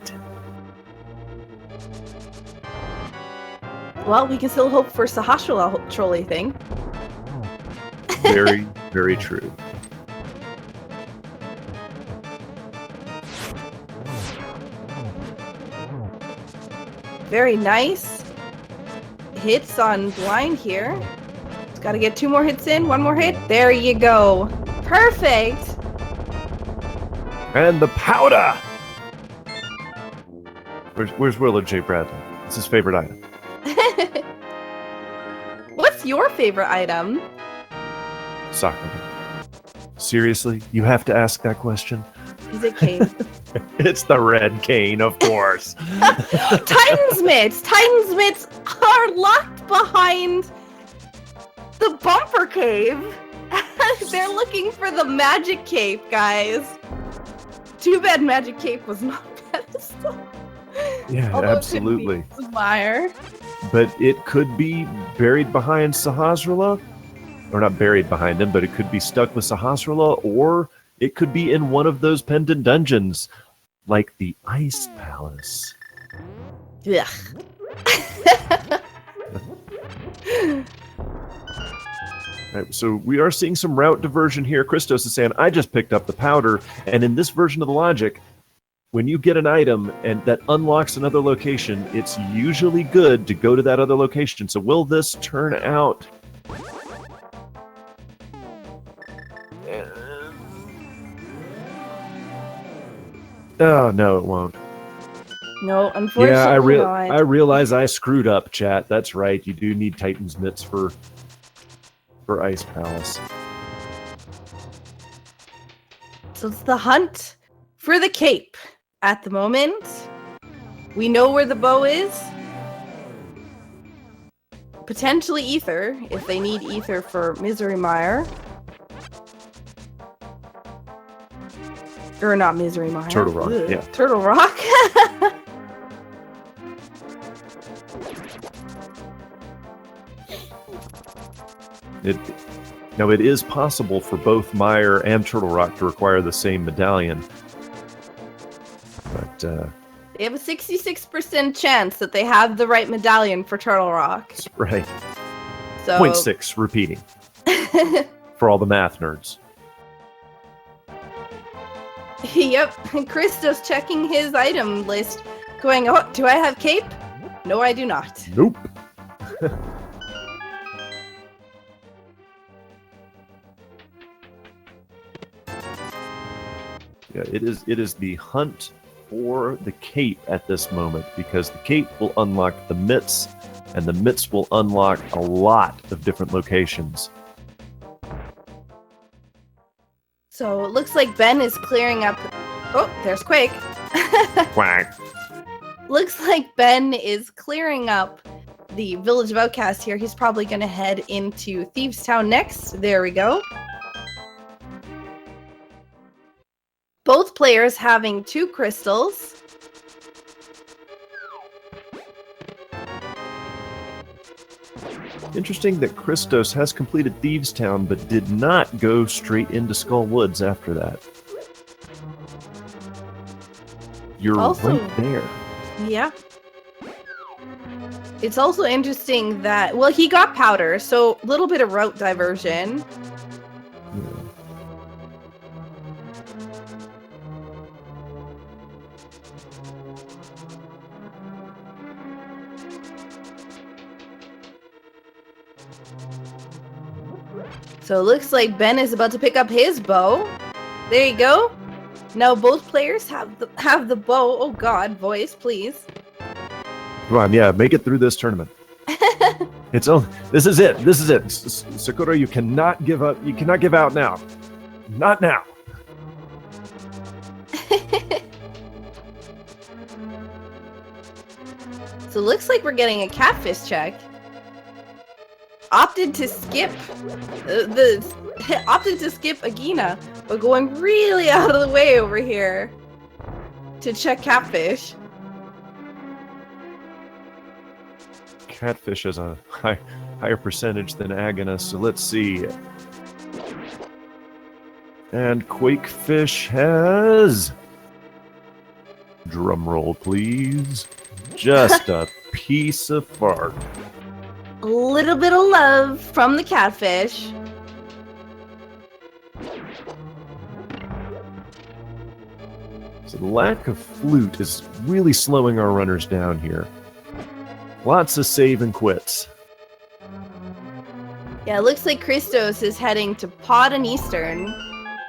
Speaker 2: Well, we can still hope for Sahasrara trolley thing.
Speaker 1: Very, very true.
Speaker 2: Very nice hits on blind here. Just gotta get 2 more hits in. 1 more hit. There you go. Perfect.
Speaker 1: And the powder. Where's Willard J. Bradley? It's his favorite item.
Speaker 2: What's your favorite item?
Speaker 1: Soccer. Seriously? You have to ask that question?
Speaker 2: Is it cave?
Speaker 1: It's the red cane, of course.
Speaker 2: Titan's mitts! Titan's mitts are locked behind the bumper cave. They're looking for the magic cape, guys. Too bad magic cape was not pedestal.
Speaker 1: Yeah,
Speaker 2: Although
Speaker 1: absolutely.
Speaker 2: It could be Fire.
Speaker 1: But it could be buried behind Sahasrara. Or not buried behind him, but it could be stuck with Sahasrara, or it could be in one of those pendant dungeons, like the Ice Palace.
Speaker 2: Ugh.
Speaker 1: Right, so we are seeing some route diversion here. Christos is saying, I just picked up the powder, and in this version of the logic, when you get an item and that unlocks another location, it's usually good to go to that other location. So will this turn out? Oh, no, it won't.
Speaker 2: No, unfortunately not.
Speaker 1: I realize I screwed up, chat. That's right. You do need Titan's Mitts for Ice Palace.
Speaker 2: So it's the hunt for the cape at the moment. We know where the bow is. Potentially ether, if they need ether for Misery Mire. Or not Misery Mire.
Speaker 1: Turtle Rock, yeah.
Speaker 2: Turtle Rock.
Speaker 1: Now, it is possible for both Mire and Turtle Rock to require the same medallion. But,
Speaker 2: they have a 66% chance that they have the right medallion for Turtle Rock.
Speaker 1: that's right.
Speaker 2: So
Speaker 1: 0.6 repeating. For all the math nerds.
Speaker 2: Yep, Christos checking his item list, going, oh, do I have cape? No, I do not.
Speaker 1: Nope. Yeah, it is the hunt for the cape at this moment, because the cape will unlock the mitts, and the mitts will unlock a lot of different locations.
Speaker 2: So it looks like Ben is clearing up. Oh, there's Quake.
Speaker 1: Quack.
Speaker 2: Looks like Ben is clearing up the Village of Outcast here. He's probably going to head into Thieves Town next. There we go. Both players having 2 crystals.
Speaker 1: Interesting that Christos has completed Thieves Town, but did not go straight into Skull Woods after that. You're
Speaker 2: Also-
Speaker 1: right there.
Speaker 2: Yeah. It's also interesting that, well, he got powder, so a little bit of route diversion.
Speaker 1: Yeah.
Speaker 2: So it looks like Ben is about to pick up his bow. There you go. Now both players have the bow. Oh God, voice, please.
Speaker 1: Come on, yeah, make it through this tournament. This is it. This is it. Sakura, you cannot give up. You cannot give out now. Not now.
Speaker 2: So it looks like we're getting a catfish check. Opted to skip opted to skip Agina, but going really out of the way over here to check catfish.
Speaker 1: Catfish has a higher percentage than Agnes, so let's see. And Quakefish has... Drum roll, please. Just a piece of fart.
Speaker 2: A little bit of love from the catfish.
Speaker 1: So the lack of flute is really slowing our runners down here. Lots of save and quits.
Speaker 2: Yeah, it looks like Christos is heading to Pod and Eastern.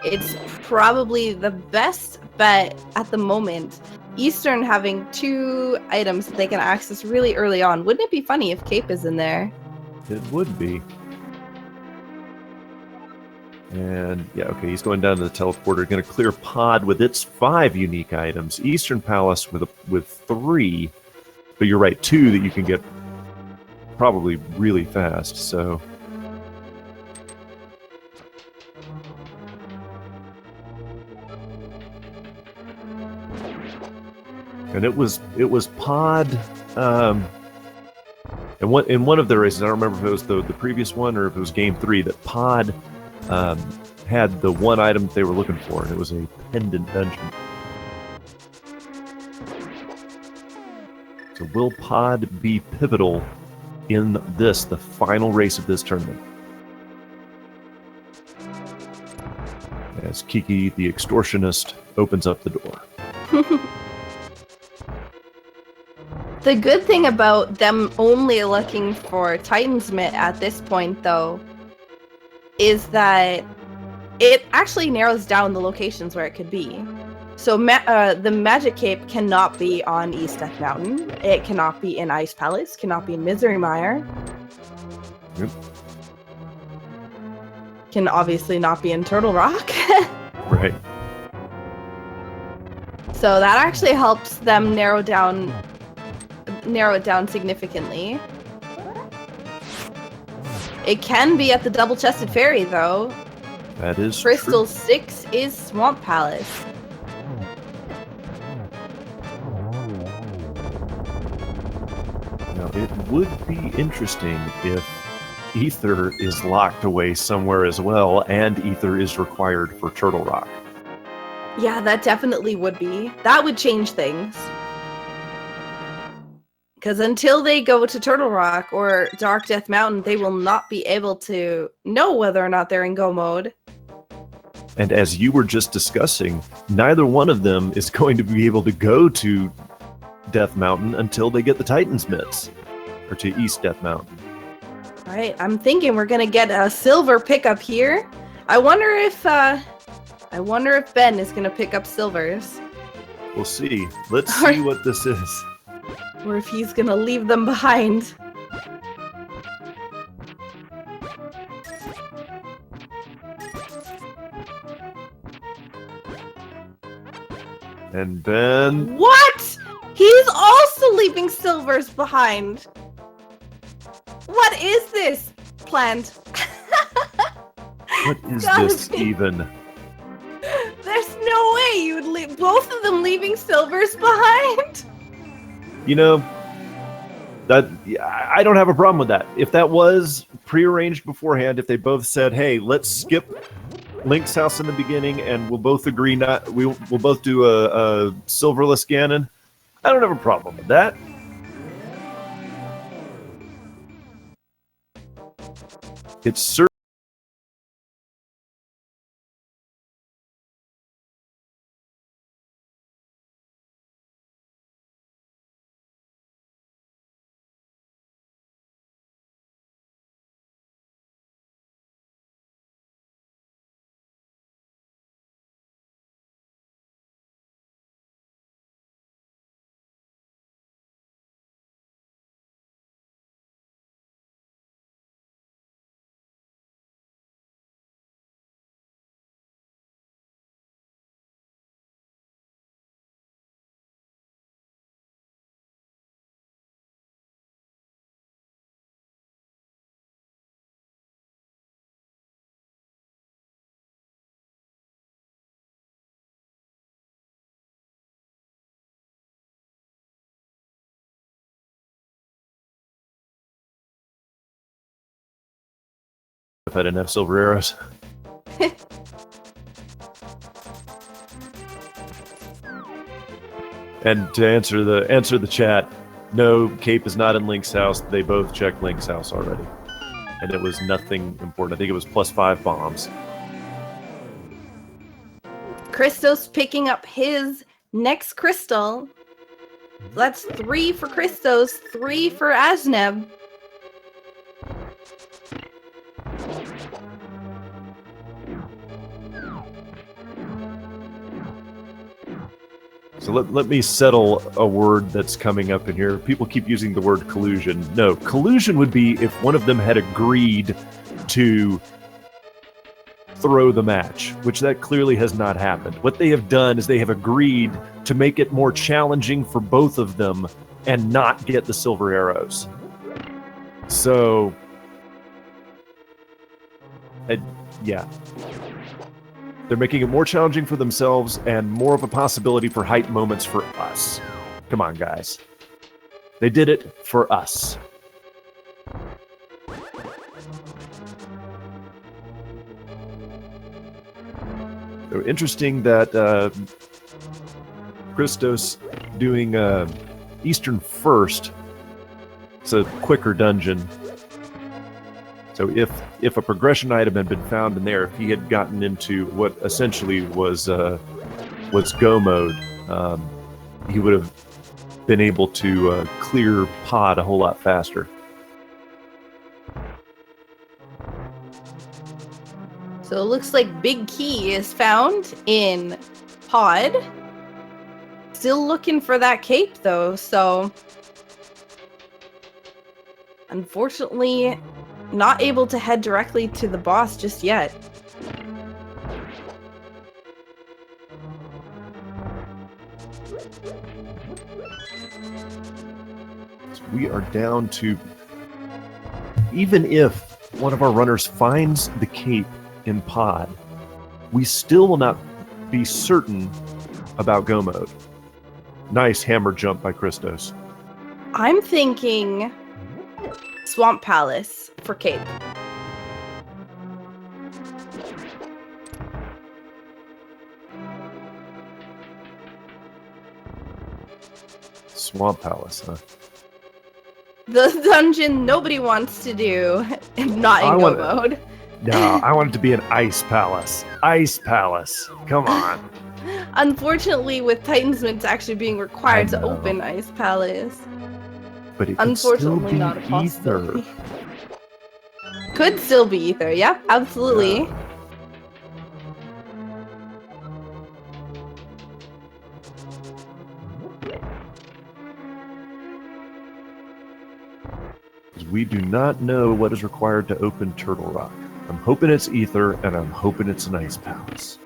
Speaker 2: It's probably the best bet at the moment. Eastern having 2 items that they can access really early on. Wouldn't it be funny if Cape is in there?
Speaker 1: It would be. And yeah, okay, he's going down to the teleporter. Going to clear Pod with its 5 unique items. Eastern Palace with 3. But you're right, 2 that you can get probably really fast. So. And it was Pod, and in one of the races, I don't remember if it was the previous one or if it was Game 3, that Pod had the one item that they were looking for, and it was a pendant dungeon. So will Pod be pivotal in the final race of this tournament? As Kiki, the extortionist, opens up the door.
Speaker 2: The good thing about them only looking for Titan's Mitt at this point, though, is that it actually narrows down the locations where it could be. So the Magic Cape cannot be on East Death Mountain. It cannot be in Ice Palace. Cannot be in Misery Mire.
Speaker 1: Yep.
Speaker 2: Can obviously not be in Turtle Rock.
Speaker 1: Right.
Speaker 2: So that actually helps them narrow it down significantly. It can be at the double-chested ferry, though.
Speaker 1: That is
Speaker 2: Crystal
Speaker 1: true.
Speaker 2: 6 is Swamp Palace.
Speaker 1: Now, it would be interesting if Ether is locked away somewhere as well, and Ether is required for Turtle Rock.
Speaker 2: Yeah, that definitely would be. That would change things. Because until they go to Turtle Rock or Dark Death Mountain, they will not be able to know whether or not they're in go mode.
Speaker 1: And as you were just discussing, neither one of them is going to be able to go to Death Mountain until they get the Titan's Mitts, or to East Death Mountain.
Speaker 2: All right, I'm thinking we're gonna get a silver pickup here. I wonder if Ben is gonna pick up silvers,
Speaker 1: We'll see. Let's see what this is.
Speaker 2: or if he's gonna leave them behind.
Speaker 1: And Ben...
Speaker 2: What? He's also leaving silvers behind. What is this plant?
Speaker 1: What is
Speaker 2: Gotta
Speaker 1: this
Speaker 2: be-
Speaker 1: even?
Speaker 2: There's no way you would leave both of them leaving silvers behind.
Speaker 1: You know, I don't have a problem with that. If that was prearranged beforehand, if they both said, hey, let's skip Link's house in the beginning, and we'll both agree we'll both do a silverless Ganon. I don't have a problem with that. It's certain. If I didn't have silver arrows. And to answer the chat, no, Cape is not in Link's house. They both checked Link's house already, and it was nothing important. I think it was +5 bombs.
Speaker 2: Christos picking up his next crystal. That's 3 for Christos, 3 for Ajneb.
Speaker 1: So let me settle a word that's coming up in here. People keep using the word collusion. No, collusion would be if one of them had agreed to throw the match, which that clearly has not happened. What they have done is they have agreed to make it more challenging for both of them and not get the silver arrows. So, yeah. They're making it more challenging for themselves and more of a possibility for hype moments for us. Come on, guys. They did it for us. So interesting that Christos doing Eastern first. It's a quicker dungeon. So if a progression item had been found in there, if he had gotten into what essentially was go mode, he would have been able to clear pod a whole lot faster.
Speaker 2: So it looks like Big Key is found in pod. Still looking for that cape though, so unfortunately not able to head directly to the boss just yet.
Speaker 1: So we are down to, even if one of our runners finds the cape in pod, we still will not be certain about go mode. Nice hammer jump by Christos.
Speaker 2: I'm thinking Swamp Palace for cape.
Speaker 1: Swamp Palace, huh?
Speaker 2: The dungeon nobody wants to do, not in go mode.
Speaker 1: No, I want it to be an ice palace. Ice palace. Come on.
Speaker 2: Unfortunately, with Titansmith's actually being required to open Ice Palace.
Speaker 1: But it
Speaker 2: unfortunately
Speaker 1: still
Speaker 2: not a possibility.
Speaker 1: Ether.
Speaker 2: Could still be Ether, yeah, absolutely.
Speaker 1: Yeah. We do not know what is required to open Turtle Rock. I'm hoping it's Ether, and I'm hoping it's an Ice Palace.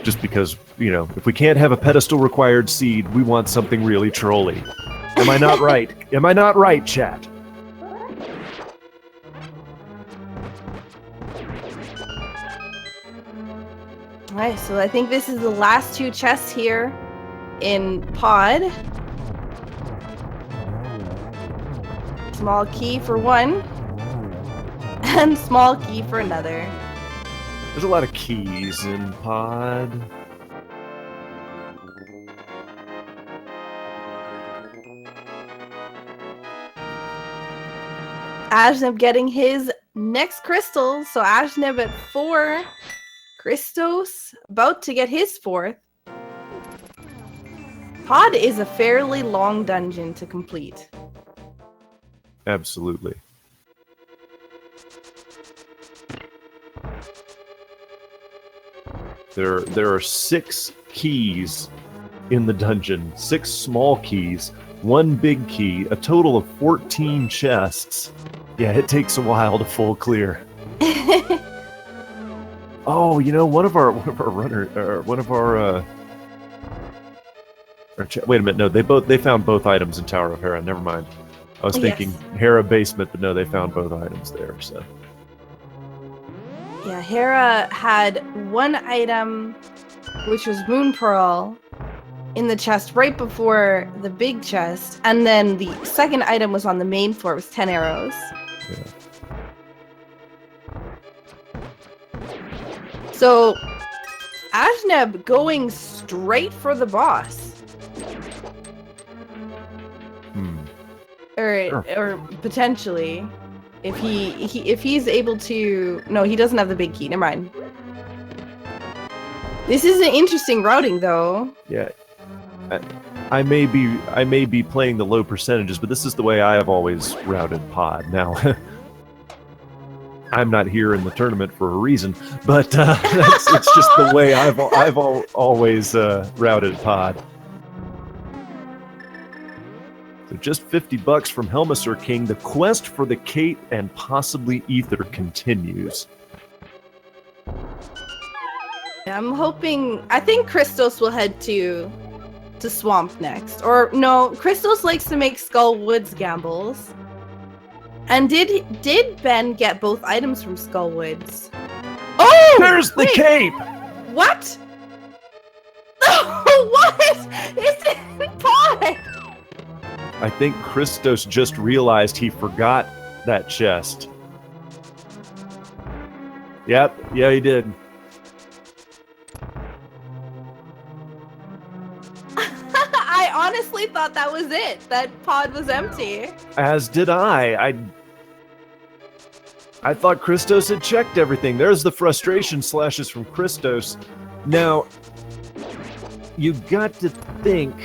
Speaker 1: Just because, you know, if we can't have a pedestal required seed, we want something really trolly. Am I not right? Am I not right, chat?
Speaker 2: Alright, so I think this is the last 2 chests here in pod. Small key for 1. one small key for another.
Speaker 1: There's a lot of keys in Pod.
Speaker 2: Ajneb getting his next crystal, so Ajneb at 4. Christos about to get his 4th. Pod is a fairly long dungeon to complete.
Speaker 1: Absolutely. There are 6 keys in the dungeon. 6 small keys, 1 big key, a total of 14 chests. Yeah, it takes a while to full clear. Oh, you know, one of our runners, wait a minute, no, they found both items in Tower of Hera. Never mind. I was thinking Hera basement, but no, they found both items there. So.
Speaker 2: Yeah, Hera had 1 item, which was Moon Pearl, in the chest right before the big chest, and then the second item was on the main floor. It was 10 arrows.
Speaker 1: Yeah.
Speaker 2: So, Ajneb going straight for the boss. Or potentially, if he's able to. No, he doesn't have the big key. Never mind. This is an interesting routing, though.
Speaker 1: Yeah, I may be playing the low percentages, but this is the way I have always routed Pod. Now, I'm not here in the tournament for a reason, but it's just the way I've always routed Pod. So just $50 from Helmaser King. The quest for the Kate and possibly Ether continues.
Speaker 2: I'm hoping. I think Christos will head to Swamp next, or no? Christos likes to make Skull Woods gambles. And did Ben get both items from Skull Woods? Oh,
Speaker 1: there's the cape.
Speaker 2: What? What? It's in Pod.
Speaker 1: I think Christos just realized he forgot that chest. Yep, yeah, he did.
Speaker 2: I honestly thought that was it. That Pod was empty.
Speaker 1: As did I. I thought Christos had checked everything. There's the frustration slashes from Christos. Now, you got to think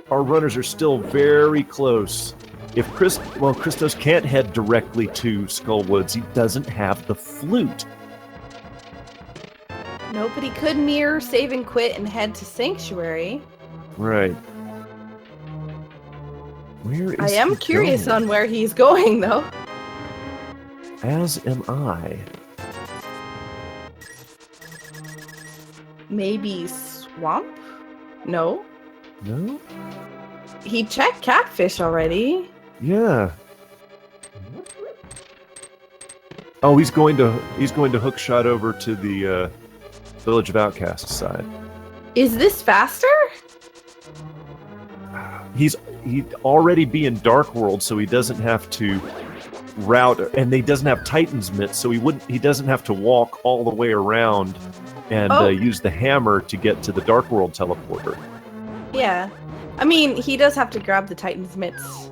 Speaker 1: our runners are still very close. If Christos can't head directly to Skullwoods, he doesn't have the flute.
Speaker 2: Nobody could mirror, save and quit, and head to Sanctuary.
Speaker 1: Right. Where is
Speaker 2: I am curious on where he's going, though.
Speaker 1: As am I.
Speaker 2: Maybe Swamp? No?
Speaker 1: No?
Speaker 2: He checked Catfish already.
Speaker 1: Yeah. Oh, he's going to hookshot over to the Village of Outcasts side.
Speaker 2: Is this faster?
Speaker 1: He'd already be in Dark World, so he doesn't have to route, and he doesn't have Titan's Mitt, so he doesn't have to walk all the way around and use the hammer to get to the Dark World teleporter.
Speaker 2: Yeah. I mean, he does have to grab the Titan's Mitts.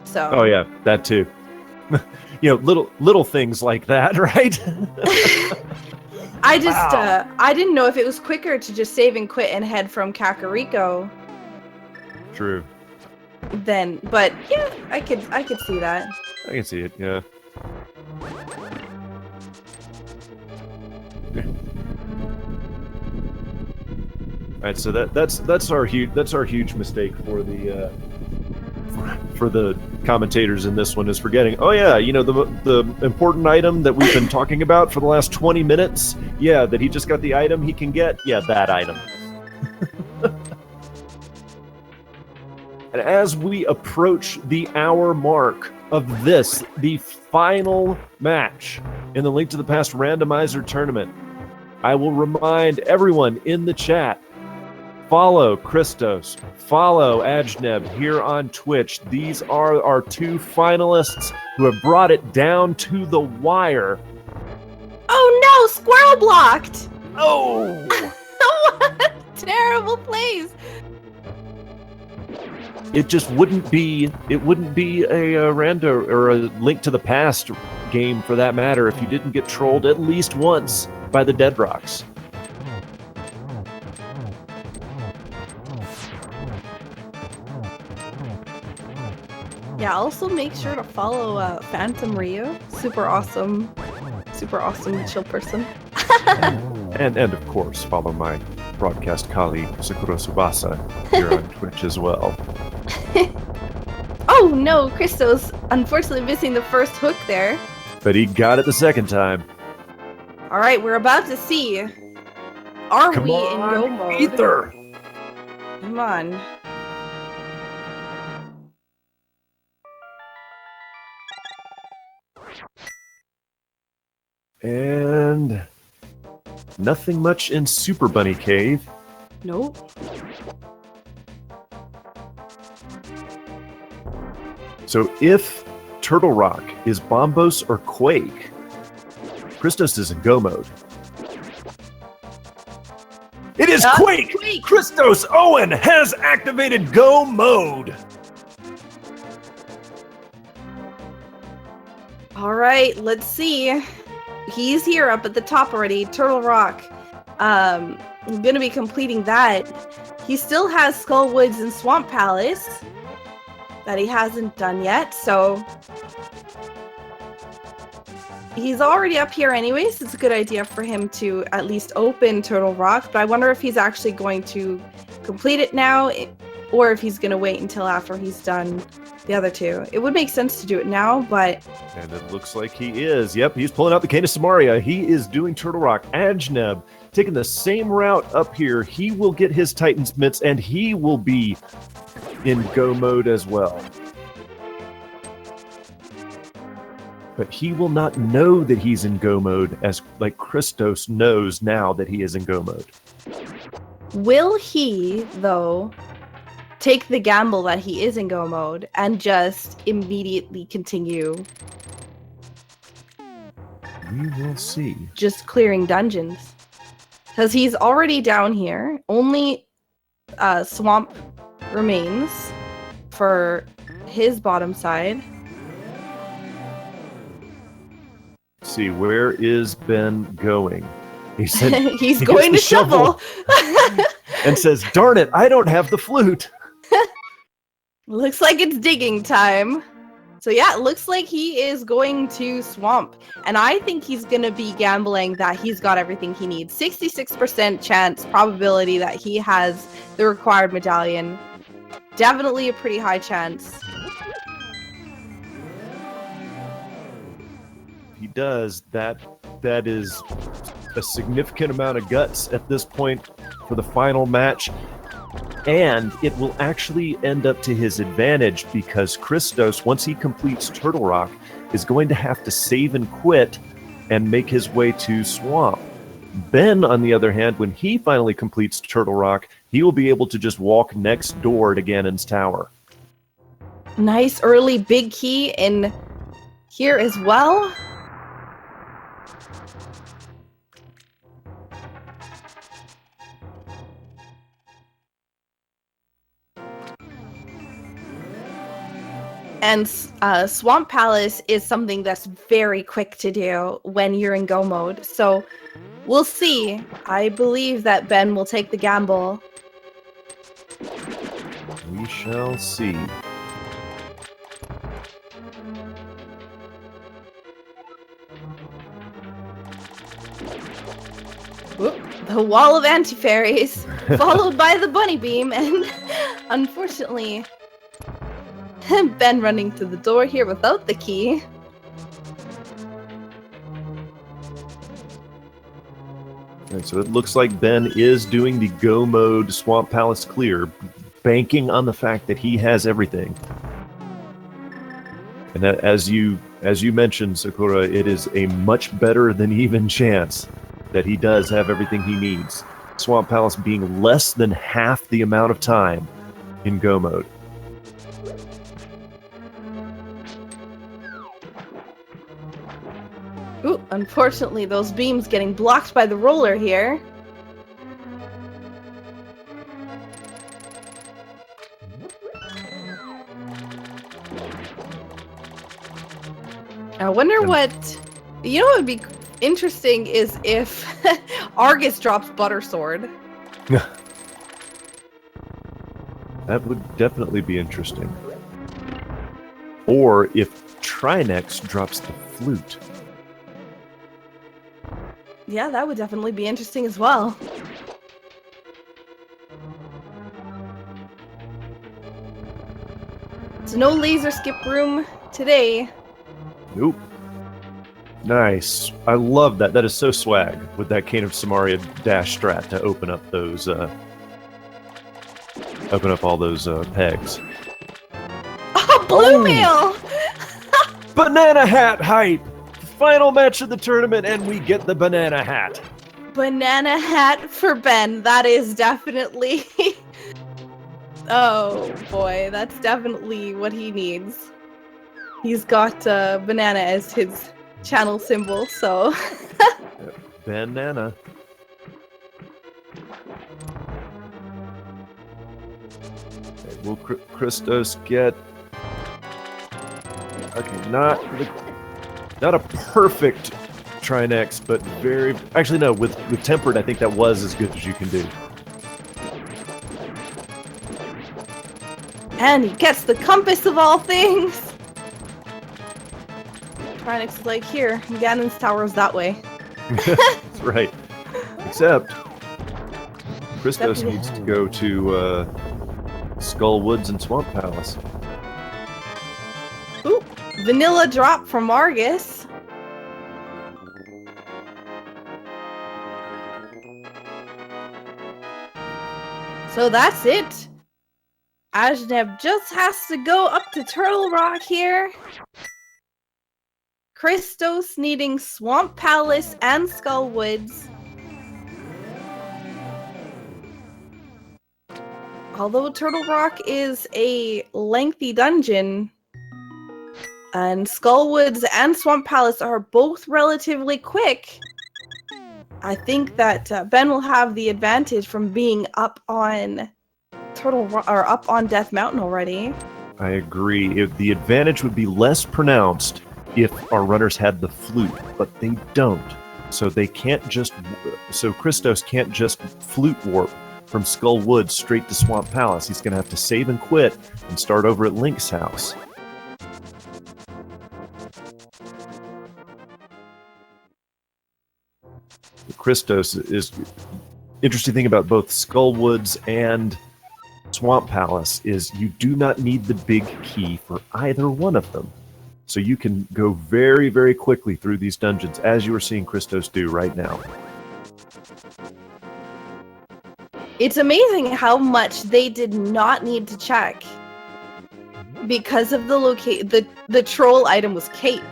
Speaker 2: So.
Speaker 1: Oh yeah, that too. You know, little things like that, right?
Speaker 2: I just I didn't know if it was quicker to just save and quit and head from Kakariko.
Speaker 1: True.
Speaker 2: Then, but yeah, I could see that.
Speaker 1: I can see it, yeah. All right, so that's our huge mistake for the commentators in this one is forgetting. Oh yeah, you know the important item that we've been talking about for the last 20 minutes. Yeah, that he just got the item he can get. Yeah, that item. And as we approach the hour mark of this, the final match in the Link to the Past Randomizer tournament, I will remind everyone in the chat, Follow Christos, follow Ajneb here on Twitch. These are our 2 finalists who have brought it down to the wire.
Speaker 2: Oh no, squirrel blocked!
Speaker 1: Oh!
Speaker 2: What a terrible place!
Speaker 1: It just wouldn't be a rando or a Link to the Past game for that matter if you didn't get trolled at least once by the Dead Rocks.
Speaker 2: Yeah, also make sure to follow Phantom Ryu. Super awesome chill person.
Speaker 1: and of course follow my broadcast colleague Sakura Tsubasa here on Twitch as well.
Speaker 2: Oh no, Christos unfortunately missing the first hook there.
Speaker 1: But he got it the second time.
Speaker 2: Alright, we're about to see. Are
Speaker 1: Come
Speaker 2: we
Speaker 1: on,
Speaker 2: in go mode?
Speaker 1: Ether!
Speaker 2: Come on.
Speaker 1: And nothing much in Super Bunny Cave.
Speaker 2: Nope.
Speaker 1: So if Turtle Rock is Bombos or Quake, Christos is in go mode. It is Quake! ChristosOwen has activated go mode!
Speaker 2: Alright, let's see. He's here up at the top already, Turtle Rock. I'm gonna be completing that. He still has Skull Woods and Swamp Palace that he hasn't done yet, so he's already up here anyways. It's a good idea for him to at least open Turtle Rock, but I wonder if he's actually going to complete it now or if he's gonna wait until after he's done the other 2. It would make sense to do it now, but...
Speaker 1: And it looks like he is. Yep, he's pulling out the Cane of Samaria. He is doing Turtle Rock. Ajneb taking the same route up here. He will get his Titan's Mitts, and he will be in go mode as well. But he will not know that he's in go mode, as like Christos knows now that he is in go mode.
Speaker 2: Will he, though, take the gamble that he is in go mode and just immediately continue
Speaker 1: We will see.
Speaker 2: just clearing dungeons? Because he's already down here. Only swamp remains for his bottom side.
Speaker 1: Let's see, where is Ben going? He said
Speaker 2: He's
Speaker 1: he
Speaker 2: going to
Speaker 1: gets the
Speaker 2: shovel.
Speaker 1: and says, "Darn it, I don't have the flute."
Speaker 2: Looks like it's digging time. So yeah, it looks like he is going to swamp. And I think he's going to be gambling that he's got everything he needs. 66% chance probability that he has the required medallion. Definitely a pretty high chance.
Speaker 1: He does. That is a significant amount of guts at this point for the final match. And it will actually end up to his advantage because Christos, once he completes Turtle Rock, is going to have to save and quit and make his way to Swamp. Ben, on the other hand, when he finally completes Turtle Rock, he will be able to just walk next door to Ganon's Tower.
Speaker 2: Nice early big key in here as well. And Swamp Palace is something that's very quick to do when you're in go mode. So we'll see. I believe that Ben will take the gamble.
Speaker 1: We shall see.
Speaker 2: Whoop, the wall of anti-fairies, followed by the bunny beam, and unfortunately, Ben running to the door here without the key.
Speaker 1: And so it looks like Ben is doing the go mode Swamp Palace clear, banking on the fact that he has everything. And that, as you mentioned, Sakura, it is a much better than even chance that he does have everything he needs. Swamp Palace being less than half the amount of time in go mode.
Speaker 2: Ooh, unfortunately, those beams getting blocked by the roller here. I wonder what... You know what would be interesting is if Argus drops Butter Sword.
Speaker 1: That would definitely be interesting. Or if Trinex drops the flute.
Speaker 2: Yeah, that would definitely be interesting as well. So no laser skip room today.
Speaker 1: Nope. Nice. I love that. That is so swag with that Cane of Samaria dash strat to open up those all those pegs.
Speaker 2: Oh, blue mail!
Speaker 1: Banana hat hype! Final match of the tournament, and we get the banana hat.
Speaker 2: Banana hat for Ben. That is definitely... Oh boy, that's definitely what he needs. He's got banana as his channel symbol, so...
Speaker 1: Banana. Okay, will Christos get... Okay, not a perfect Trinex, but very... Actually, no, with Tempered, I think that was as good as you can do.
Speaker 2: And he gets the compass of all things! Trinex is like, here, Ganon's tower is that way.
Speaker 1: That's right. Except, Christos needs to go to Skull Woods and Swamp Palace.
Speaker 2: Ooh, vanilla drop from Argus. So that's it. Ajneb just has to go up to Turtle Rock here. Christos needing Swamp Palace and Skull Woods. Although Turtle Rock is a lengthy dungeon, and Skull Woods and Swamp Palace are both relatively quick, I think that Ben will have the advantage from being up on up on Death Mountain already.
Speaker 1: I agree. If the advantage would be less pronounced if our runners had the flute, but they don't. So they can't just... So Christos can't just flute warp from Skull Woods straight to Swamp Palace. He's going to have to save and quit and start over at Link's house. Christos is... Interesting thing about both Skull Woods and Swamp Palace is you do not need the big key for either one of them. So you can go very, very quickly through these dungeons, as you are seeing Christos do right now.
Speaker 2: It's amazing how much they did not need to check. Because of the troll item was cape.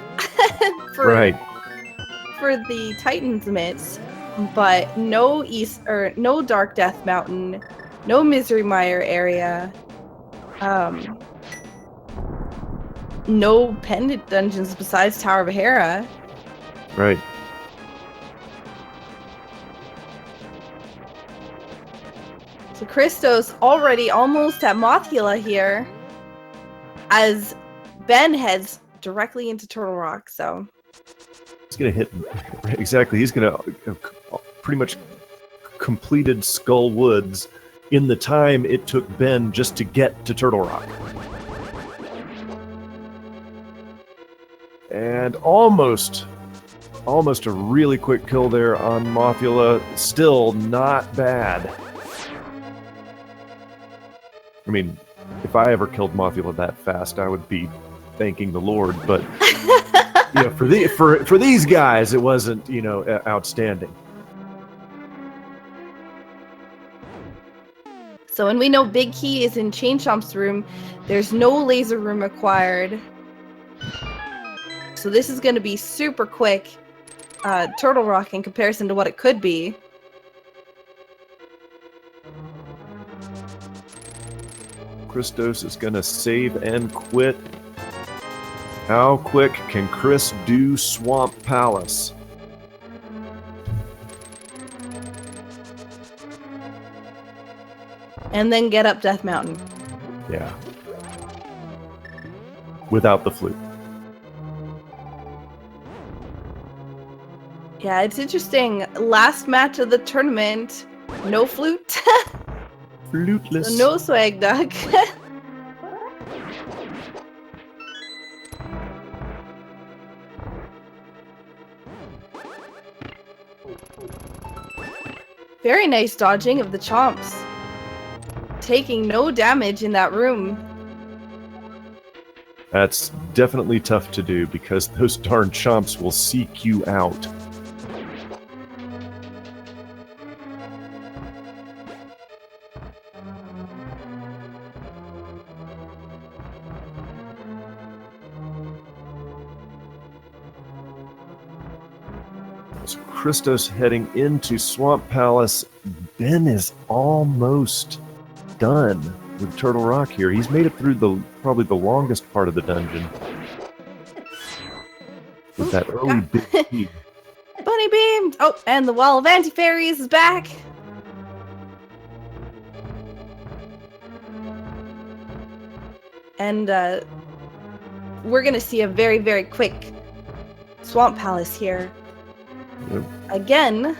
Speaker 1: Right.
Speaker 2: For the Titan's mitts. But no Dark Death Mountain, no Misery Mire area, no pendant dungeons besides Tower of Hera.
Speaker 1: Right.
Speaker 2: So Christos already almost at Mothula here, as Ben heads directly into Turtle Rock, so...
Speaker 1: He's going to hit... Exactly, he's going to pretty much completed Skull Woods in the time it took Ben just to get to Turtle Rock. And almost a really quick kill there on Mothula. Still not bad. I mean, if I ever killed Mothula that fast, I would be thanking the Lord. But you know, for these guys, it wasn't, you know, outstanding.
Speaker 2: So when we know Big Key is in Chain Chomp's room, there's no laser room required. So this is going to be super quick Turtle Rock in comparison to what it could be.
Speaker 1: Christos is going to save and quit. How quick can Chris do Swamp Palace?
Speaker 2: And then get up Death Mountain.
Speaker 1: Yeah. Without the flute.
Speaker 2: Yeah, it's interesting. Last match of the tournament, no flute.
Speaker 1: Fluteless.
Speaker 2: So no swag duck. Very nice dodging of the chomps. Taking no damage in that room.
Speaker 1: That's definitely tough to do because those darn chomps will seek you out. So Christos heading into Swamp Palace. Ben is almost done with Turtle Rock here. He's made it through probably the longest part of the dungeon. With that early big key.
Speaker 2: Bunny beam! Oh, and the wall of anti-fairies is back! And we're gonna see a very, very quick Swamp Palace here.
Speaker 1: Yep.
Speaker 2: Again.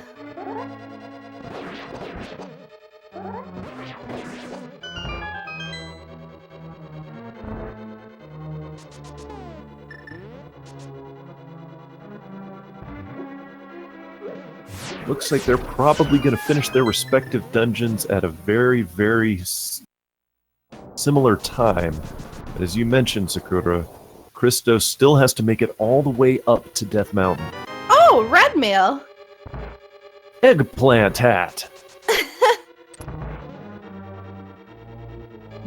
Speaker 1: Looks like they're probably going to finish their respective dungeons at a very, very similar time. But as you mentioned, Sakura, Christos still has to make it all the way up to Death Mountain.
Speaker 2: Oh, red mail!
Speaker 1: Eggplant hat!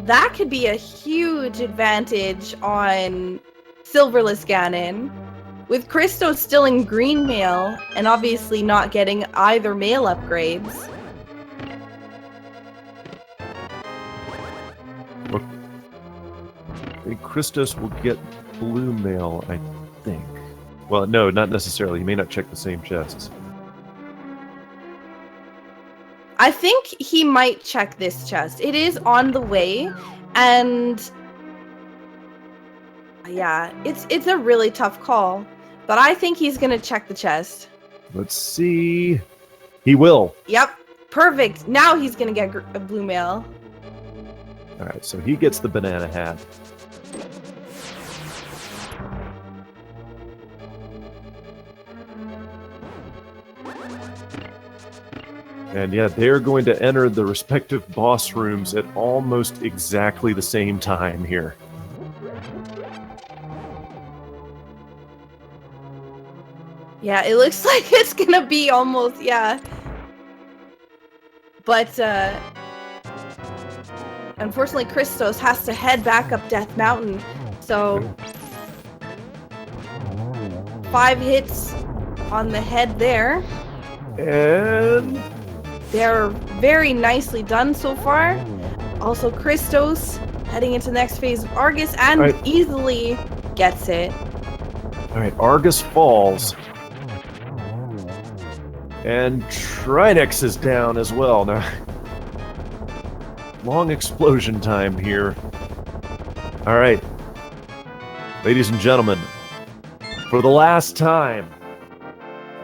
Speaker 2: That could be a huge advantage on Silverless Ganon. With Christos still in green mail, and obviously not getting either mail upgrades.
Speaker 1: Well, I think Christos will get blue mail, I think. Well, no, not necessarily. He may not check the same chests.
Speaker 2: I think he might check this chest. It is on the way, and yeah, it's a really tough call. But I think he's gonna check the chest.
Speaker 1: Let's see. He will.
Speaker 2: Yep, perfect. Now he's gonna get a blue mail.
Speaker 1: All right, so he gets the banana hat. And yeah, they're going to enter the respective boss rooms at almost exactly the same time here.
Speaker 2: Yeah, it looks like it's gonna be almost, yeah. But, unfortunately, Christos has to head back up Death Mountain. So, 5 hits on the head there.
Speaker 1: And
Speaker 2: They're very nicely done so far. Also, Christos heading into the next phase of Argus and easily gets it.
Speaker 1: All right, Argus falls. And Trinex is down as well. Now, long explosion time here. All right, ladies and gentlemen, for the last time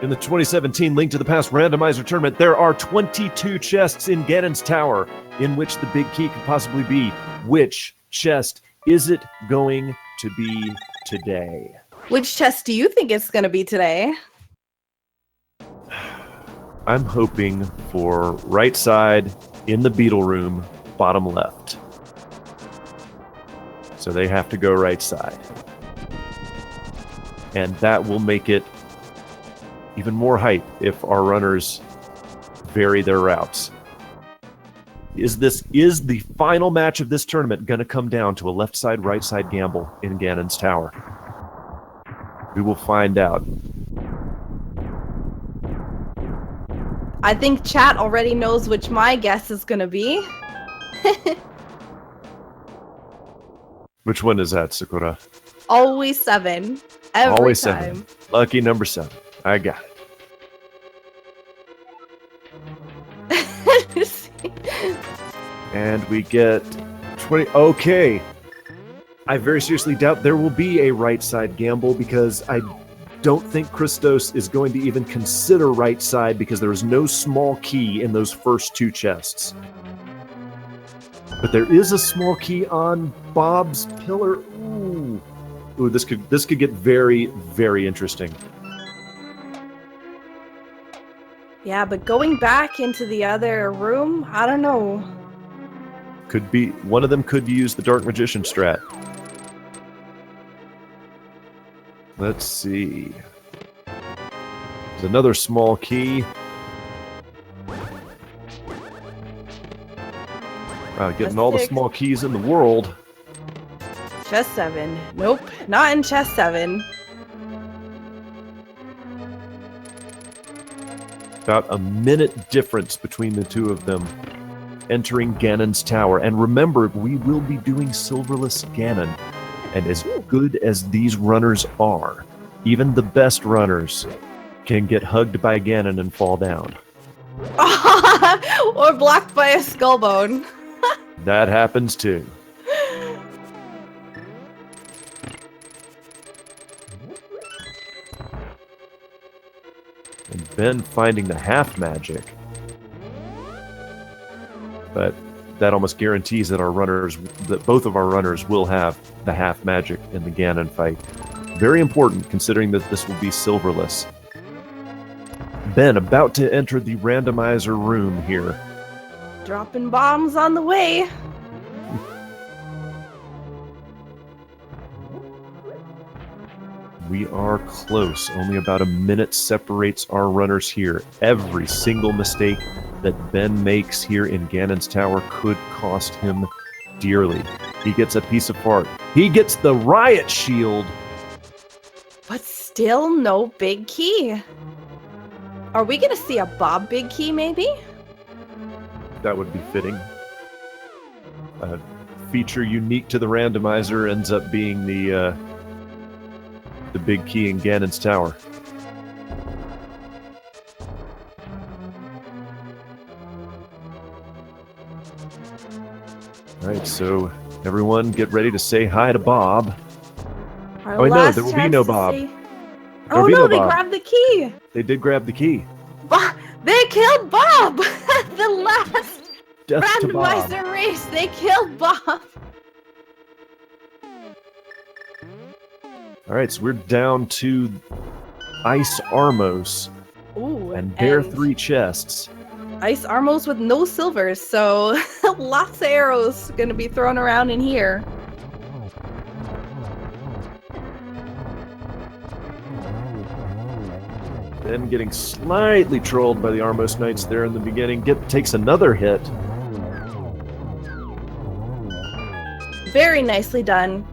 Speaker 1: in the 2017 Link to the Past Randomizer Tournament, there are 22 chests in Ganon's Tower in which the big key could possibly be. Which chest is it going to be today?
Speaker 2: Which chest do you think it's going to be today?
Speaker 1: I'm hoping for right side in the beetle room, bottom left. So they have to go right side. And that will make it even more hype if our runners vary their routes. Is the final match of this tournament going to come down to a left side, right side gamble in Ganon's Tower? We will find out.
Speaker 2: I think chat already knows which my guess is gonna be.
Speaker 1: Which one is that, Sakura?
Speaker 2: Always 7. Every
Speaker 1: Always
Speaker 2: time.
Speaker 1: 7. Lucky number 7. I got it. And we get 20. Okay. I very seriously doubt there will be a right side gamble because I don't think Christos is going to even consider right side because there is no small key in those first 2 chests. But there is a small key on Bob's pillar. Ooh. Ooh, this could get very, very interesting.
Speaker 2: Yeah, but going back into the other room, I don't know.
Speaker 1: Could be one of them could use the Dark Magician strat. Let's see. There's another small key. Wow, getting all the small keys in the world.
Speaker 2: Chest 7. Nope, not in chest 7.
Speaker 1: About a minute difference between the 2 of them entering Ganon's tower. And remember, we will be doing Silverless Ganon. And as good as these runners are, even the best runners can get hugged by Ganon and fall down.
Speaker 2: Or blocked by a skull bone.
Speaker 1: That happens too. And Ben finding the half magic. But that almost guarantees that both of our runners will have the half magic in the Ganon fight. Very important, considering that this will be silverless. Ben about to enter the randomizer room here.
Speaker 2: Dropping bombs on the way.
Speaker 1: We are close. Only about a minute separates our runners here. Every single mistake that Ben makes here in Ganon's tower could cost him dearly. He gets a piece of fart. He gets the riot shield.
Speaker 2: But still no big key. Are we gonna see a Bob big key maybe?
Speaker 1: That would be fitting. A feature unique to the randomizer ends up being the big key in Ganon's tower. Alright, so everyone get ready to say hi to Bob.
Speaker 2: Our
Speaker 1: Oh, wait, no,
Speaker 2: last
Speaker 1: there will be
Speaker 2: chance
Speaker 1: no
Speaker 2: to
Speaker 1: Bob.
Speaker 2: say-
Speaker 1: There'll
Speaker 2: Oh
Speaker 1: be
Speaker 2: no,
Speaker 1: no
Speaker 2: they
Speaker 1: Bob.
Speaker 2: grabbed the key!
Speaker 1: They did grab the key.
Speaker 2: They killed Bob! The last
Speaker 1: Death to Bob.
Speaker 2: randomizer race, they killed Bob!
Speaker 1: Alright, so we're down to Ice Armos.
Speaker 2: Ooh,
Speaker 1: And there are 3 chests.
Speaker 2: Ice Armos with no silvers, so lots of arrows gonna be thrown around in here.
Speaker 1: Then getting slightly trolled by the Armos Knights there in the beginning. Takes another hit.
Speaker 2: Very nicely done.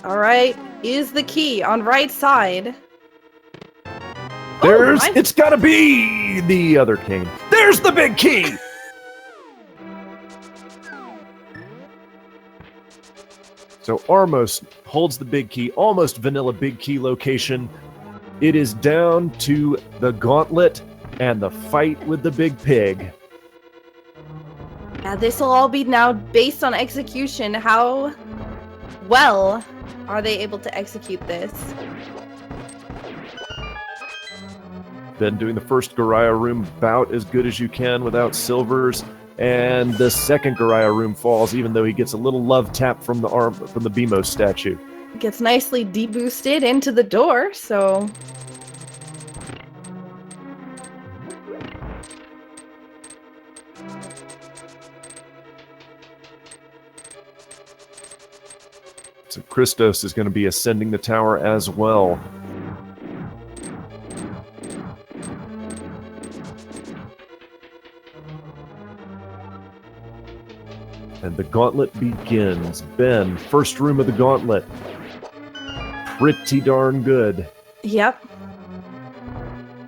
Speaker 2: Alright, is the key on right side.
Speaker 1: It's gotta be the other cane. There's the big key! So Armos holds the big key, almost vanilla big key location. It is down to the gauntlet and the fight with the big pig.
Speaker 2: Yeah, this will all be now based on execution. How well are they able to execute this?
Speaker 1: Ben doing the first Goriah room about as good as you can without silvers, and the second Goriah room falls, even though he gets a little love tap from the Beamos statue.
Speaker 2: Gets nicely deboosted into the door, so...
Speaker 1: So Christos is going to be ascending the tower as well. And the gauntlet begins. Ben, first room of the gauntlet. Pretty darn good.
Speaker 2: Yep.